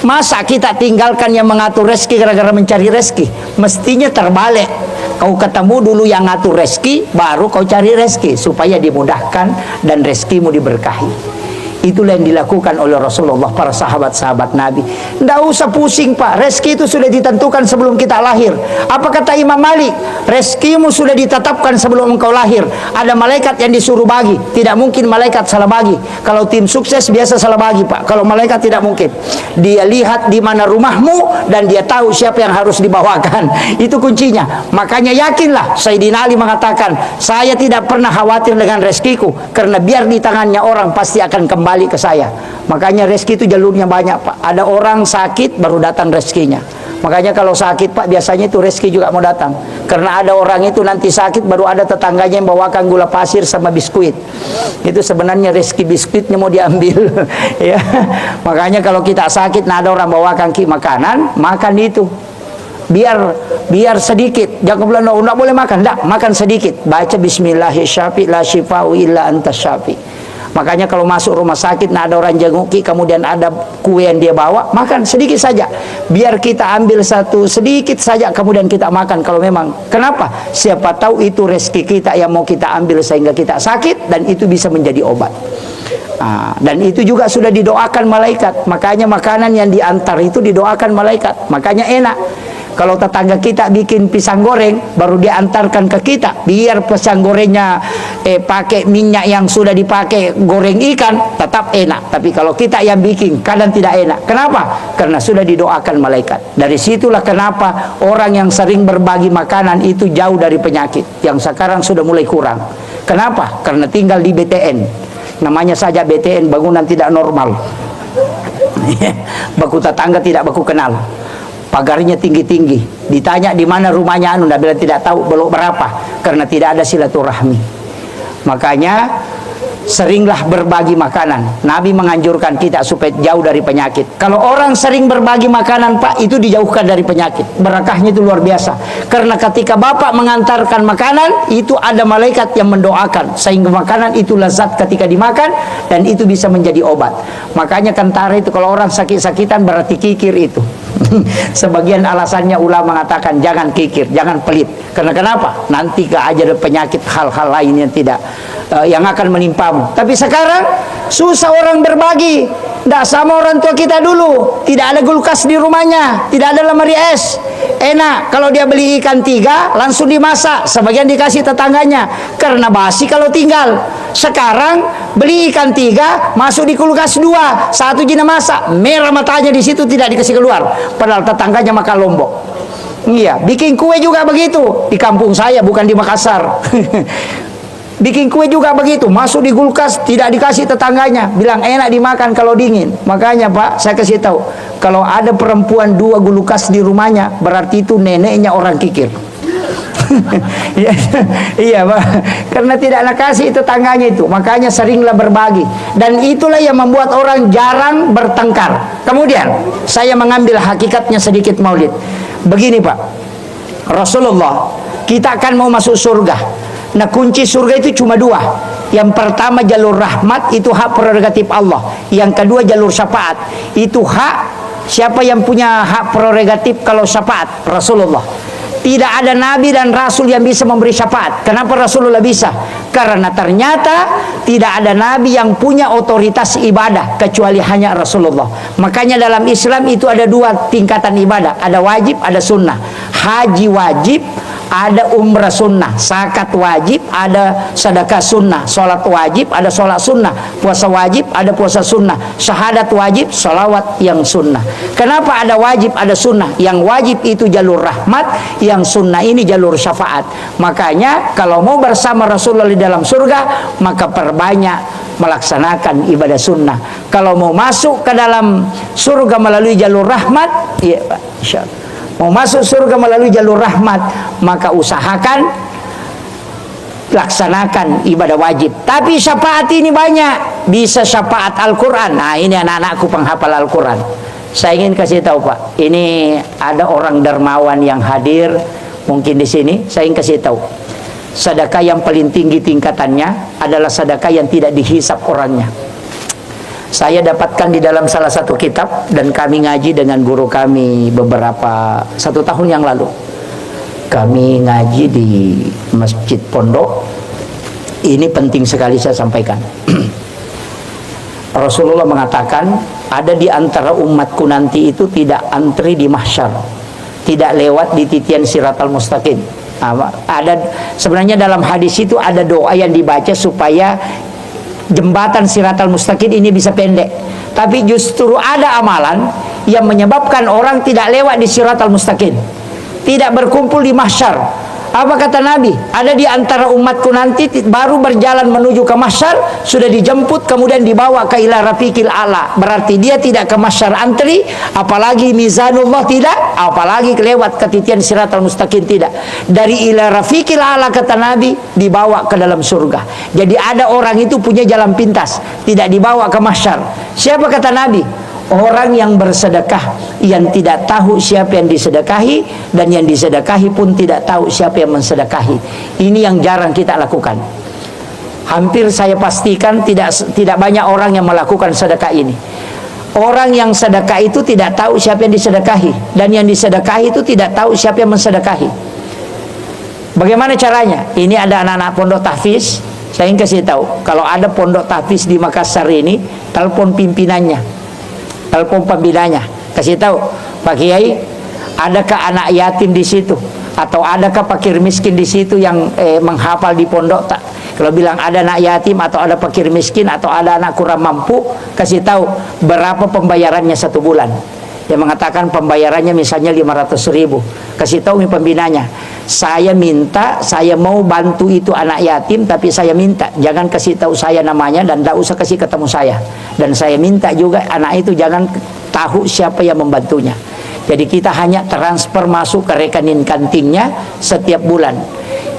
Masa kita tinggalkan yang mengatur rezeki gara-gara mencari rezeki? Mestinya terbalik. Kau ketemu dulu yang ngatur rezeki, baru kau cari rezeki supaya dimudahkan dan rezekimu diberkahi. Itulah yang dilakukan oleh Rasulullah, para sahabat-sahabat Nabi. Tidak usah pusing Pak, rezeki itu sudah ditentukan sebelum kita lahir. Apa kata Imam Malik? Rezekimu sudah ditetapkan sebelum engkau lahir. Ada malaikat yang disuruh bagi. Tidak mungkin malaikat salah bagi. Kalau tim sukses biasa salah bagi Pak. Kalau malaikat tidak mungkin. Dia lihat di mana rumahmu dan dia tahu siapa yang harus dibawakan. Itu kuncinya. Makanya yakinlah, Sayyidina Ali mengatakan, saya tidak pernah khawatir dengan rezekiku, karena biar di tangannya orang pasti akan kembali ke saya. Makanya rezeki itu jalurnya banyak Pak. Ada orang sakit baru datang rezekinya. Makanya kalau sakit Pak, biasanya itu rezeki juga mau datang. Karena ada orang itu nanti sakit baru ada tetangganya yang bawakan gula pasir sama biskuit. Itu sebenarnya rezeki biskuitnya mau diambil. Ya. Makanya kalau kita sakit, nah ada orang bawakan makanan, makan itu. Biar sedikit. Jangan bilang enggak boleh makan, enggak, makan sedikit. Baca bismillahirrahmanirrahim, la syifa'u illa anta syafi. Makanya kalau masuk rumah sakit, nah ada orang jenguki, kemudian ada kue yang dia bawa, makan sedikit saja. Biar kita ambil satu sedikit saja, kemudian kita makan. Kalau memang, kenapa? Siapa tahu itu rezeki kita yang mau kita ambil sehingga kita sakit, dan itu bisa menjadi obat. Dan itu juga sudah didoakan malaikat. Makanya makanan yang diantar itu didoakan malaikat. Makanya enak. Kalau tetangga kita bikin pisang goreng, baru dia antarkan ke kita, biar pisang gorengnya pakai minyak yang sudah dipakai goreng ikan, tetap enak. Tapi kalau kita yang bikin, kadang tidak enak. Kenapa? Karena sudah didoakan malaikat. Dari situlah kenapa orang yang sering berbagi makanan itu jauh dari penyakit, yang sekarang sudah mulai kurang. Kenapa? Karena tinggal di BTN. Namanya saja BTN, bangunan tidak normal. Baku tetangga tidak baku kenal. Pagarnya tinggi-tinggi. Ditanya di mana rumahnya anu, Nabi tidak tahu, belum berapa, karena tidak ada silaturahmi. Makanya seringlah berbagi makanan. Nabi menganjurkan kita supaya jauh dari penyakit. Kalau orang sering berbagi makanan Pak, itu dijauhkan dari penyakit. Berkahnya itu luar biasa. Karena ketika Bapak mengantarkan makanan, itu ada malaikat yang mendoakan, sehingga makanan itu lezat ketika dimakan, dan itu bisa menjadi obat. Makanya kentara itu kalau orang sakit-sakitan berarti kikir itu. Sebagian alasannya ulama mengatakan jangan kikir, jangan pelit. Karena kenapa? Nanti ada penyakit, hal-hal lain yang tidak yang akan menimpamu. Tapi sekarang susah orang berbagi. Tidak sama orang tua kita dulu. Tidak ada kulkas di rumahnya, tidak ada lemari es. Enak kalau dia beli ikan 3 langsung dimasak, sebagian dikasih tetangganya karena basi kalau tinggal. Sekarang beli ikan 3 masuk di kulkas 2, 1 jina masak, merah matanya di situ tidak dikasih keluar, padahal tetangganya makan lombok. Iya, bikin kue juga begitu di kampung saya, bukan di Makassar. Bikin kue juga begitu, masuk di kulkas tidak dikasih tetangganya, bilang enak dimakan kalau dingin. Makanya Pak, saya kasih tahu, kalau ada perempuan 2 kulkas di rumahnya, berarti itu neneknya orang kikir. Iya Pak, karena tidak kasih tetangganya itu, makanya seringlah berbagi. Dan itulah yang membuat orang jarang bertengkar. Kemudian saya mengambil hakikatnya sedikit maulid. Begini Pak, Rasulullah, kita akan mau masuk surga. Nah, kunci surga itu cuma 2. Yang pertama jalur rahmat, itu hak prerogatif Allah. Yang kedua jalur syafaat, itu hak siapa yang punya hak prerogatif kalau syafaat? Rasulullah. Tidak ada nabi dan rasul yang bisa memberi syafaat. Kenapa Rasulullah bisa? Karena ternyata tidak ada nabi yang punya otoritas ibadah kecuali hanya Rasulullah. Makanya dalam Islam itu ada 2 tingkatan ibadah, ada wajib, ada sunnah. Haji wajib, ada umrah sunnah. Zakat wajib, ada sedekah sunnah. Sholat wajib, ada sholat sunnah. Puasa wajib, ada puasa sunnah. Syahadat wajib, sholawat yang sunnah. Kenapa ada wajib, ada sunnah? Yang wajib itu jalur rahmat, yang sunnah ini jalur syafaat. Makanya kalau mau bersama Rasulullah di dalam surga, maka perbanyak melaksanakan ibadah sunnah. Kalau mau masuk ke dalam surga melalui jalur rahmat, ya Pak, insyaallah. Mau masuk surga melalui jalur rahmat, maka usahakan laksanakan ibadah wajib. Tapi syafaat ini banyak. Bisa syafaat Al-Quran. Nah, ini anak-anakku penghafal Al-Quran. Saya ingin kasih tahu Pak, ini ada orang dermawan yang hadir mungkin di sini. Saya ingin kasih tahu, sedekah yang paling tinggi tingkatannya adalah sedekah yang tidak dihisap orangnya. Saya dapatkan di dalam salah satu kitab, dan kami ngaji dengan guru kami beberapa 1 tahun yang lalu. Kami ngaji di Masjid Pondok. Ini penting sekali saya sampaikan. Rasulullah mengatakan, ada di antara umatku nanti itu tidak antri di mahsyar, tidak lewat di titian siratal mustaqim. Ada sebenarnya dalam hadis itu ada doa yang dibaca supaya jembatan siratal mustaqim ini bisa pendek. Tapi justru ada amalan yang menyebabkan orang tidak lewat di siratal mustaqim, tidak berkumpul di mahsyar. Apa kata Nabi? Ada di antara umatku nanti baru berjalan menuju ke mahsyar, sudah dijemput kemudian dibawa ke ila rafiqil a'la. Berarti dia tidak ke mahsyar antri, apalagi mizanullah tidak, apalagi kelewat ke titian siratal mustaqim tidak. Dari ila rafiqil a'la kata Nabi, dibawa ke dalam surga. Jadi ada orang itu punya jalan pintas, tidak dibawa ke mahsyar. Siapa kata Nabi? Orang yang bersedekah yang tidak tahu siapa yang disedekahi, dan yang disedekahi pun tidak tahu siapa yang mensedekahi. Ini yang jarang kita lakukan. Hampir saya pastikan tidak banyak orang yang melakukan sedekah ini. Orang yang sedekah itu tidak tahu siapa yang disedekahi, dan yang disedekahi itu tidak tahu siapa yang mensedekahi. Bagaimana caranya? Ini ada anak-anak pondok tahfiz. Saya ingin kasih tahu, kalau ada pondok tahfiz di Makassar ini, telepon pimpinannya, telepon pembinanya, kasih tahu, Pak Kiai, adakah anak yatim di situ, atau adakah fakir miskin di situ yang menghafal di pondok? Tak. Kalau bilang ada anak yatim atau ada fakir miskin atau ada anak kurang mampu, kasih tahu berapa pembayarannya 1 bulan. Yang mengatakan pembayarannya misalnya 500.000, kasih tahu pembinanya, saya minta, saya mau bantu itu anak yatim, tapi saya minta jangan kasih tahu saya namanya dan tidak usah kasih ketemu saya. Dan saya minta juga anak itu jangan tahu siapa yang membantunya. Jadi kita hanya transfer masuk ke rekening kantingnya setiap bulan.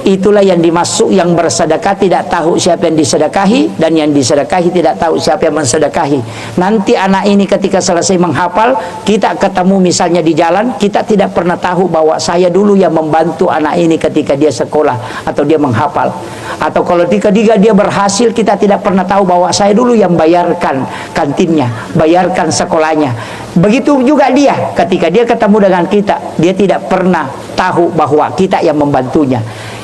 Itulah yang dimaksud yang bersedekah tidak tahu siapa yang disedekahi, dan yang disedekahi tidak tahu siapa yang mensedekahi. Nanti anak ini ketika selesai menghafal, kita ketemu misalnya di jalan, kita tidak pernah tahu bahwa saya dulu yang membantu anak ini ketika dia sekolah atau dia menghafal. Atau kalau ketika dia berhasil, kita tidak pernah tahu bahwa saya dulu yang bayarkan kantinnya, bayarkan sekolahnya. Begitu juga dia, ketika dia ketemu dengan kita, dia tidak pernah tahu bahwa kita yang membantunya.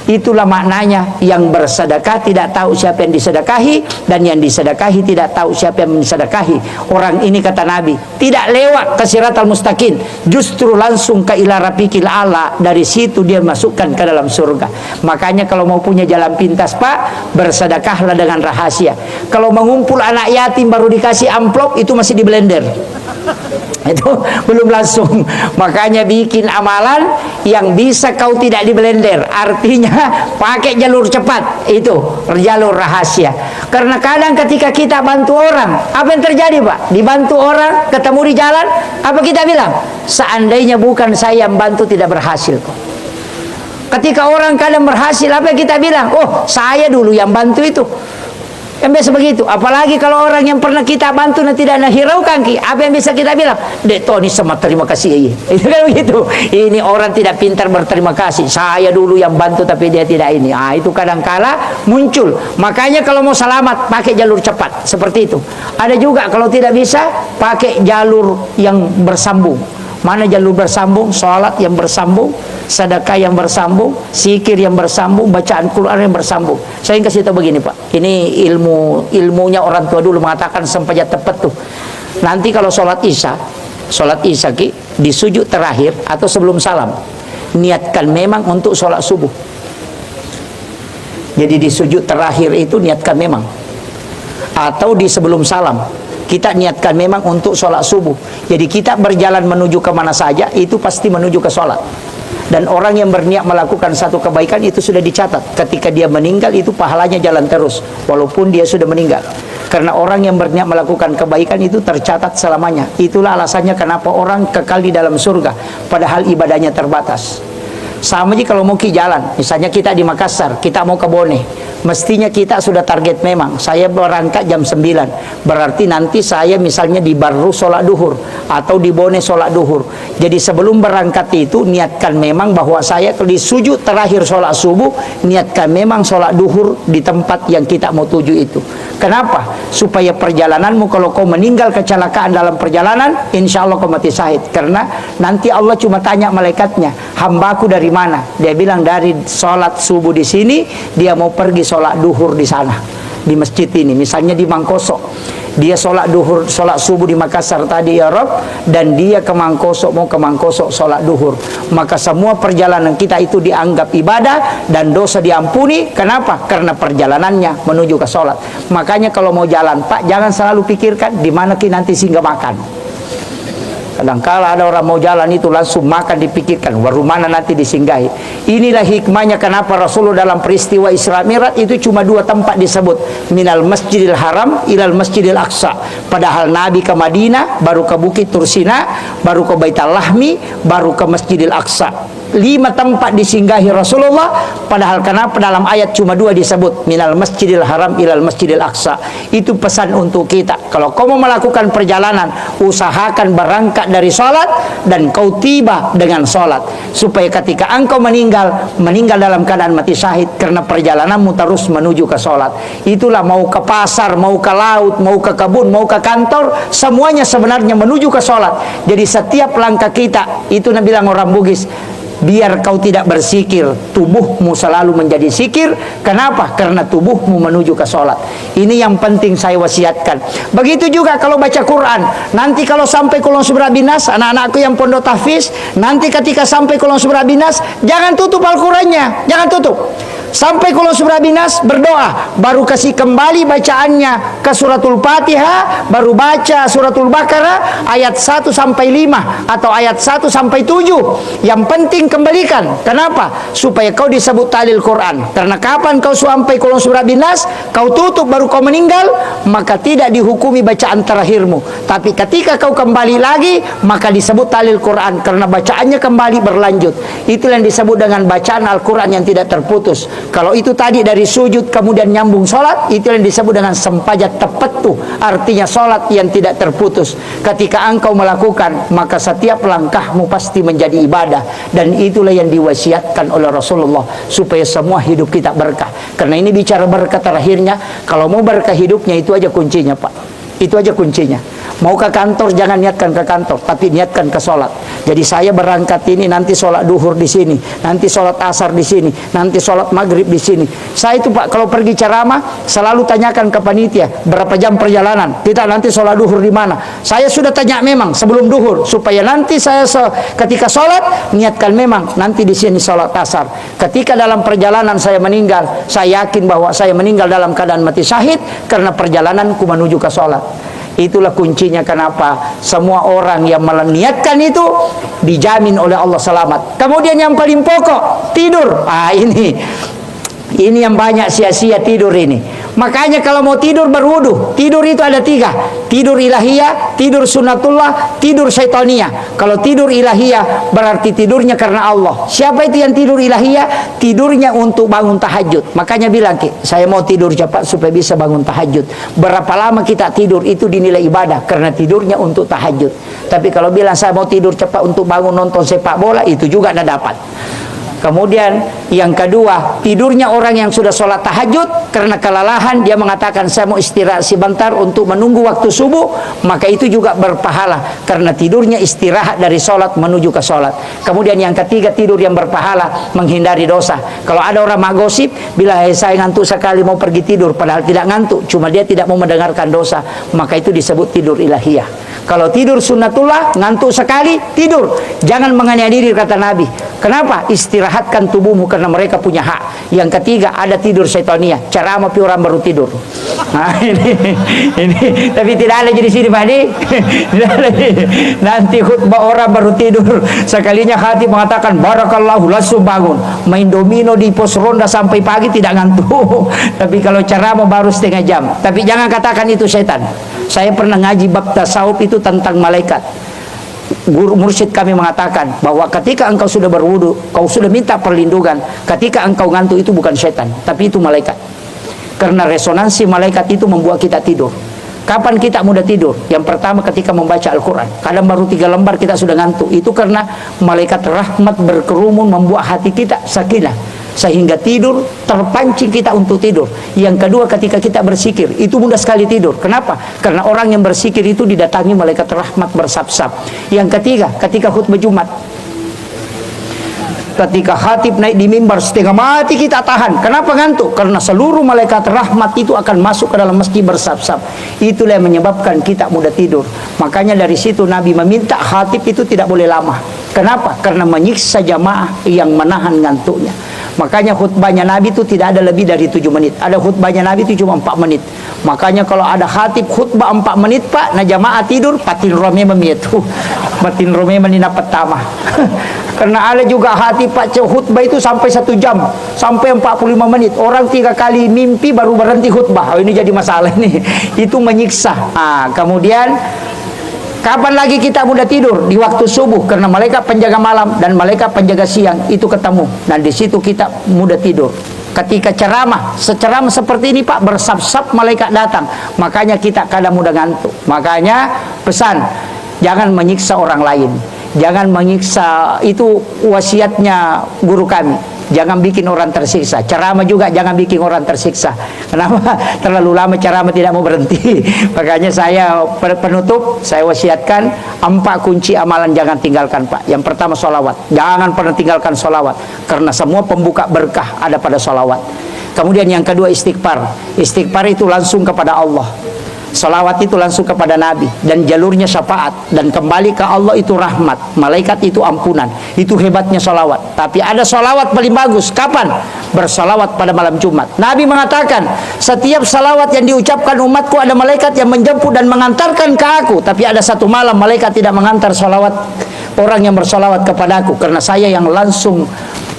Itulah maknanya, yang bersedekah tidak tahu siapa yang disedekahi, dan yang disedekahi tidak tahu siapa yang disedekahi. Orang ini, kata Nabi, tidak lewat ke siratal mustaqim, justru langsung ke ila rafiqil a'la. Dari situ dia masukkan ke dalam surga. Makanya kalau mau punya jalan pintas, Pak, bersedekahlah dengan rahasia. Kalau mengumpul anak yatim baru dikasih amplop, itu masih di blender. Itu belum langsung. Makanya bikin amalan yang bisa kau tidak di blender. Artinya pakai jalur cepat, itu jalur rahasia. Karena kadang ketika kita bantu orang, apa yang terjadi, Pak? Dibantu orang, ketemu di jalan, apa kita bilang? Seandainya bukan saya yang bantu, tidak berhasil kok. Ketika orang kadang berhasil, apa yang kita bilang? Oh, saya dulu yang bantu itu. Yang biasa begitu. Apalagi kalau orang yang pernah kita bantu dan tidak hiraukan, apa yang bisa kita bilang? Dek Tony sama terima kasih. Itu kan begitu. Ini orang tidak pintar berterima kasih. Saya dulu yang bantu tapi dia tidak ini. Itu kadang-kala muncul. Makanya kalau mau selamat, pakai jalur cepat seperti itu. Ada juga kalau tidak bisa, pakai jalur yang bersambung. Mana jalur bersambung? Salat yang bersambung, sedekah yang bersambung, zikir yang bersambung, bacaan Quran yang bersambung. Saya kasih tahu begini, Pak. Ini ilmunya orang tua dulu mengatakan sampai tepat tuh. Nanti kalau sholat isya di sujud terakhir atau sebelum salam, niatkan memang untuk sholat subuh. Jadi di sujud terakhir itu niatkan memang, atau di sebelum salam kita niatkan memang untuk sholat subuh. Jadi kita berjalan menuju kemana saja, itu pasti menuju ke sholat. Dan orang yang berniat melakukan satu kebaikan itu sudah dicatat. Ketika dia meninggal, itu pahalanya jalan terus, walaupun dia sudah meninggal. Karena orang yang berniat melakukan kebaikan itu tercatat selamanya. Itulah alasannya kenapa orang kekal di dalam surga, padahal ibadahnya terbatas. Sama aja kalau mau ke jalan, misalnya kita di Makassar, kita mau ke Bone, mestinya kita sudah target memang, saya berangkat jam 9, berarti nanti saya misalnya di Barru sholat duhur, atau di Bone sholat duhur. Jadi sebelum berangkat itu, niatkan memang bahwa saya di sujud terakhir sholat subuh, niatkan memang sholat duhur di tempat yang kita mau tuju itu. Kenapa? Supaya perjalananmu, kalau kau meninggal kecelakaan dalam perjalanan, insya Allah kau mati syahid. Karena nanti Allah cuma tanya malaikatnya, hambaku dari mana? Dia bilang dari sholat subuh di sini, dia mau pergi sholat duhur di sana, di masjid ini. Misalnya di Mangkoso, dia sholat duhur, sholat subuh di Makassar tadi ya Rob, dan dia ke Mangkoso, mau ke Mangkoso sholat duhur. Maka semua perjalanan kita itu dianggap ibadah dan dosa diampuni. Kenapa? Karena perjalanannya menuju ke sholat. Makanya kalau mau jalan, Pak, jangan selalu pikirkan di mana nanti singgah makan. Kadangkala ada orang mau jalan itu langsung makan dipikirkan, baru mana nanti disinggahi. Inilah hikmahnya kenapa Rasulullah dalam peristiwa Isra Mi'raj itu cuma 2 tempat disebut, minal Masjidil Haram ilal Masjidil Aqsa. Padahal Nabi ke Madinah, baru ke Bukit Tursina, baru ke Baitul Lahmi, baru ke Masjidil Aqsa. 5 tempat disinggahi Rasulullah, padahal kenapa dalam ayat cuma 2 disebut, minal Masjidil Haram ilal Masjidil Aqsa. Itu pesan untuk kita. Kalau kau mau melakukan perjalanan, usahakan berangkat dari sholat dan kau tiba dengan sholat, supaya ketika engkau meninggal dalam keadaan mati syahid, karena perjalananmu terus menuju ke sholat. Itulah mau ke pasar, mau ke laut, mau ke kebun, mau ke kantor, semuanya sebenarnya menuju ke sholat. Jadi setiap langkah kita, itu Nabi bilang orang Bugis, biar kau tidak bersikir, tubuhmu selalu menjadi sikir. Kenapa? Karena tubuhmu menuju ke sholat. Ini yang penting saya wasiatkan. Begitu juga kalau baca Quran. Nanti kalau sampai Qul A'udzu binas, anak-anakku yang pondok tahfiz, nanti ketika sampai Qul A'udzu binas, jangan tutup Al-Qurannya, jangan tutup. Sampai Qul A'udzu binas, berdoa, baru kasih kembali bacaannya ke suratul Fatihah, baru baca suratul Baqarah ayat 1 sampai 5 atau ayat 1 sampai 7. Yang penting kembalikan. Kenapa? Supaya kau disebut talil Quran. Karena kapan kau sampai Qul A'udzu binas, kau tutup baru kau meninggal, maka tidak dihukumi bacaan terakhirmu. Tapi ketika kau kembali lagi, maka disebut talil Quran, karena bacaannya kembali berlanjut. Itulah yang disebut dengan bacaan Al-Quran yang tidak terputus. Kalau itu tadi dari sujud kemudian nyambung sholat, itu yang disebut dengan sempajat tepattu, artinya sholat yang tidak terputus. Ketika engkau melakukan, maka setiap langkahmu pasti menjadi ibadah. Dan itulah yang diwasiatkan oleh Rasulullah, supaya semua hidup kita berkah. Karena ini bicara berkah terakhirnya, kalau mau berkah hidupnya, itu aja kuncinya Pak. Itu aja kuncinya. Mau ke kantor jangan niatkan ke kantor, tapi niatkan ke sholat. Jadi saya berangkat ini nanti sholat duhur di sini, nanti sholat asar di sini, nanti sholat maghrib di sini. Saya itu Pak kalau pergi ceramah selalu tanyakan ke panitia berapa jam perjalanan. Kita nanti sholat duhur di mana? Saya sudah tanya memang sebelum duhur supaya nanti saya ketika sholat niatkan memang nanti di sini sholat asar. Ketika dalam perjalanan saya meninggal, saya yakin bahwa saya meninggal dalam keadaan mati syahid karena perjalananku menuju ke sholat. Itulah kuncinya kenapa semua orang yang meniatkan itu dijamin oleh Allah selamat. Kemudian yang paling pokok, tidur. Ini yang banyak sia-sia tidur ini. Makanya kalau mau tidur berwudu. Tidur itu ada 3. Tidur ilahiyah, tidur sunnatullah, tidur syaitania. Kalau tidur ilahiyah berarti tidurnya karena Allah. Siapa itu yang tidur ilahiyah? Tidurnya untuk bangun tahajud. Makanya bilang, saya mau tidur cepat supaya bisa bangun tahajud. Berapa lama kita tidur itu dinilai ibadah karena tidurnya untuk tahajud. Tapi kalau bilang saya mau tidur cepat untuk bangun nonton sepak bola, itu juga tidak dapat. Kemudian yang kedua, tidurnya orang yang sudah sholat tahajud karena kelelahan, dia mengatakan saya mau istirahat sebentar untuk menunggu waktu subuh, maka itu juga berpahala karena tidurnya istirahat dari sholat menuju ke sholat. Kemudian yang ketiga, tidur yang berpahala menghindari dosa. Kalau ada orang magosip bila saya ngantuk sekali mau pergi tidur padahal tidak ngantuk, cuma dia tidak mau mendengarkan dosa, maka itu disebut tidur ilahiyah. Kalau tidur sunnatullah, ngantuk sekali, tidur. Jangan menganiaya diri, kata Nabi. Kenapa? Istirahatkan tubuhmu karena mereka punya hak. Yang ketiga, ada tidur syaitania. Ceramah pi orang baru tidur. Nah, ini tapi tidak ada jadi sini Pak Di. Nanti khutbah orang baru tidur. Sekalinya hati mengatakan barakallahu langsung bangun. Main domino di pos ronda sampai pagi tidak ngantuk. Tapi kalau ceramah baru setengah jam. Tapi jangan katakan itu setan. Saya pernah ngaji bab tasawuf itu tentang malaikat. Guru mursyid kami mengatakan bahwa ketika engkau sudah berwudu, kau sudah minta perlindungan, ketika engkau ngantuk itu bukan setan, tapi itu malaikat. Karena resonansi malaikat itu membuat kita tidur. Kapan kita mudah tidur? Yang pertama ketika membaca Al-Quran. Kadang baru 3 lembar kita sudah ngantuk. Itu karena malaikat rahmat berkerumun membuat hati kita sakinah, sehingga tidur terpancing kita untuk tidur. Yang kedua, ketika kita bersikir itu mudah sekali tidur. Kenapa? Karena orang yang bersikir itu didatangi malaikat rahmat bersab-sab. Yang ketiga, ketika khutbah Jumat, ketika khatib naik di mimbar setengah mati kita tahan. Kenapa ngantuk? Karena seluruh malaikat rahmat itu akan masuk ke dalam masjid bersab-sab. Itulah yang menyebabkan kita mudah tidur. Makanya dari situ Nabi meminta khatib itu tidak boleh lama. Kenapa? Karena menyiksa jamaah yang menahan ngantuknya. Makanya khutbahnya Nabi itu tidak ada lebih dari 7 menit. Ada khutbahnya Nabi itu cuma 4 menit. Makanya kalau ada khatib khutbah 4 menit Pak, nah jamaah tidur, patin rome memietu. Patin rome menina pertama. Karena ada juga khatib Pak khutbah itu sampai 1 jam, sampai 45 menit. Orang 3 kali mimpi baru berhenti khutbah. Oh, ini jadi masalah ini. Itu menyiksa. Nah, kemudian kapan lagi kita mudah tidur? Di waktu subuh, karena malaikat penjaga malam dan malaikat penjaga siang itu ketemu. Dan di situ kita mudah tidur. Ketika ceramah, seceramah seperti ini Pak, bersab-sab malaikat datang. Makanya kita kadang mudah ngantuk. Makanya pesan, jangan menyiksa orang lain. Jangan menyiksa, itu wasiatnya guru kami. Jangan bikin orang tersiksa. Ceramah juga jangan bikin orang tersiksa. Kenapa? Terlalu lama ceramah tidak mau berhenti. Makanya saya penutup, saya wasiatkan 4 kunci amalan jangan tinggalkan Pak. Yang pertama sholawat. Jangan pernah tinggalkan sholawat. Karena semua pembuka berkah ada pada sholawat. Kemudian yang kedua istighfar. Istighfar itu langsung kepada Allah. Salawat itu langsung kepada Nabi dan jalurnya syafaat, dan kembali ke Allah itu rahmat, malaikat itu ampunan. Itu hebatnya salawat. Tapi ada salawat paling bagus kapan? Bersalawat pada malam Jumat. Nabi mengatakan setiap salawat yang diucapkan umatku ada malaikat yang menjemput dan mengantarkan ke aku. Tapi ada satu malam malaikat tidak mengantar salawat orang yang bersalawat kepadaku, karena saya yang langsung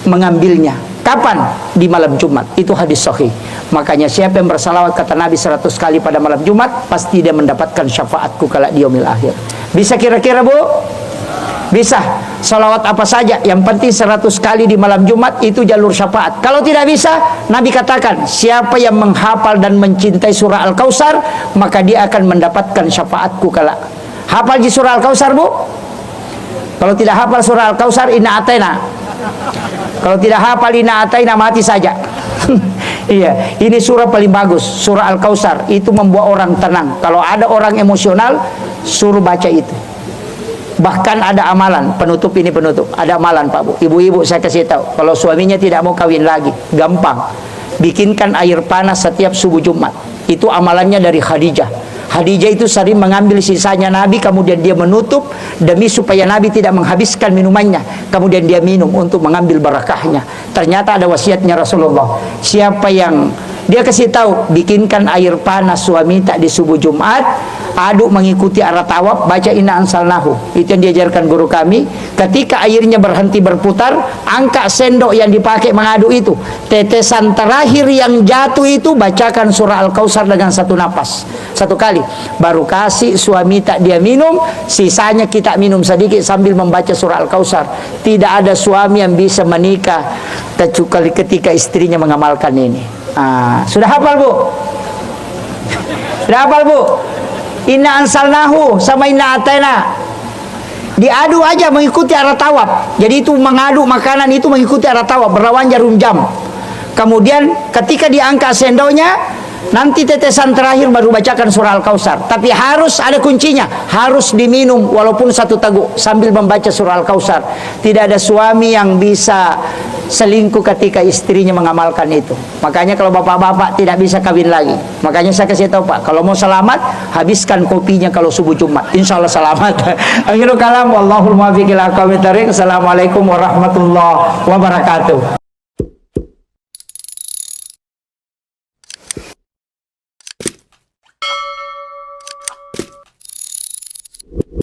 mengambilnya. Kapan? Di malam Jumat. Itu hadis sahih. Makanya siapa yang bersalawat kata Nabi 100 kali pada malam Jumat, pasti dia mendapatkan syafaatku kala di yaumil akhir. Bisa kira-kira Bu? Bisa. Salawat apa saja, yang penting 100 kali di malam Jumat itu jalur syafaat. Kalau tidak bisa, Nabi katakan siapa yang menghafal dan mencintai surah Al-Kautsar, maka dia akan mendapatkan syafaatku kala. Hafal di surah Al-Kautsar Bu? Kalau tidak hafal surah Al-Kautsar, inna atayna. Kalau tidak hafal inna atayna, mati saja. Iya, ini surah paling bagus, surah Al-Kautsar. Itu membuat orang tenang. Kalau ada orang emosional, suruh baca itu. Bahkan ada amalan, penutup ini penutup. Ada amalan Pak Bu. Ibu-ibu saya kasih tahu, kalau suaminya tidak mau kawin lagi, gampang. Bikinkan air panas setiap subuh Jumat. Itu amalannya dari Khadijah. Khadijah itu sering mengambil sisanya Nabi, kemudian dia menutup demi supaya Nabi tidak menghabiskan minumannya. Kemudian dia minum untuk mengambil barakahnya. Ternyata ada wasiatnya Rasulullah. Siapa yang dia kasih tahu, bikinkan air panas suami tak di subuh Jumat, aduk mengikuti arah tawaf, baca inna ansalnahu. Itu yang diajarkan guru kami. Ketika airnya berhenti berputar, angkat sendok yang dipakai mengaduk itu, tetesan terakhir yang jatuh itu, bacakan surah Al-Kautsar dengan satu napas, satu kali. Baru kasih suami tak dia minum, sisanya kita minum sedikit sambil membaca surah Al-Kautsar. Tidak ada suami yang bisa menikah kecuali ketika istrinya mengamalkan ini. Sudah hafal Bu? Sudah hafal Bu? Inna ansalnahu sama inna atayna. Diadu aja mengikuti arah tawaf. Jadi itu mengaduk makanan itu mengikuti arah tawaf, berlawan jarum jam. Kemudian ketika diangkat sendoknya, nanti tetesan terakhir baru bacakan surah Al-Kautsar. Tapi harus ada kuncinya, harus diminum walaupun satu teguk sambil membaca surah Al-Kautsar. Tidak ada suami yang bisa selingkuh ketika istrinya mengamalkan itu. Makanya kalau bapak-bapak tidak bisa kawin lagi. Makanya saya kasih tahu Pak, kalau mau selamat, habiskan kopinya kalau subuh Jumat. Insya Allah selamat. Akhirul kalam, wallahul muwaffiq ila aqwamit thoriq. Assalamualaikum warahmatullahi wabarakatuh.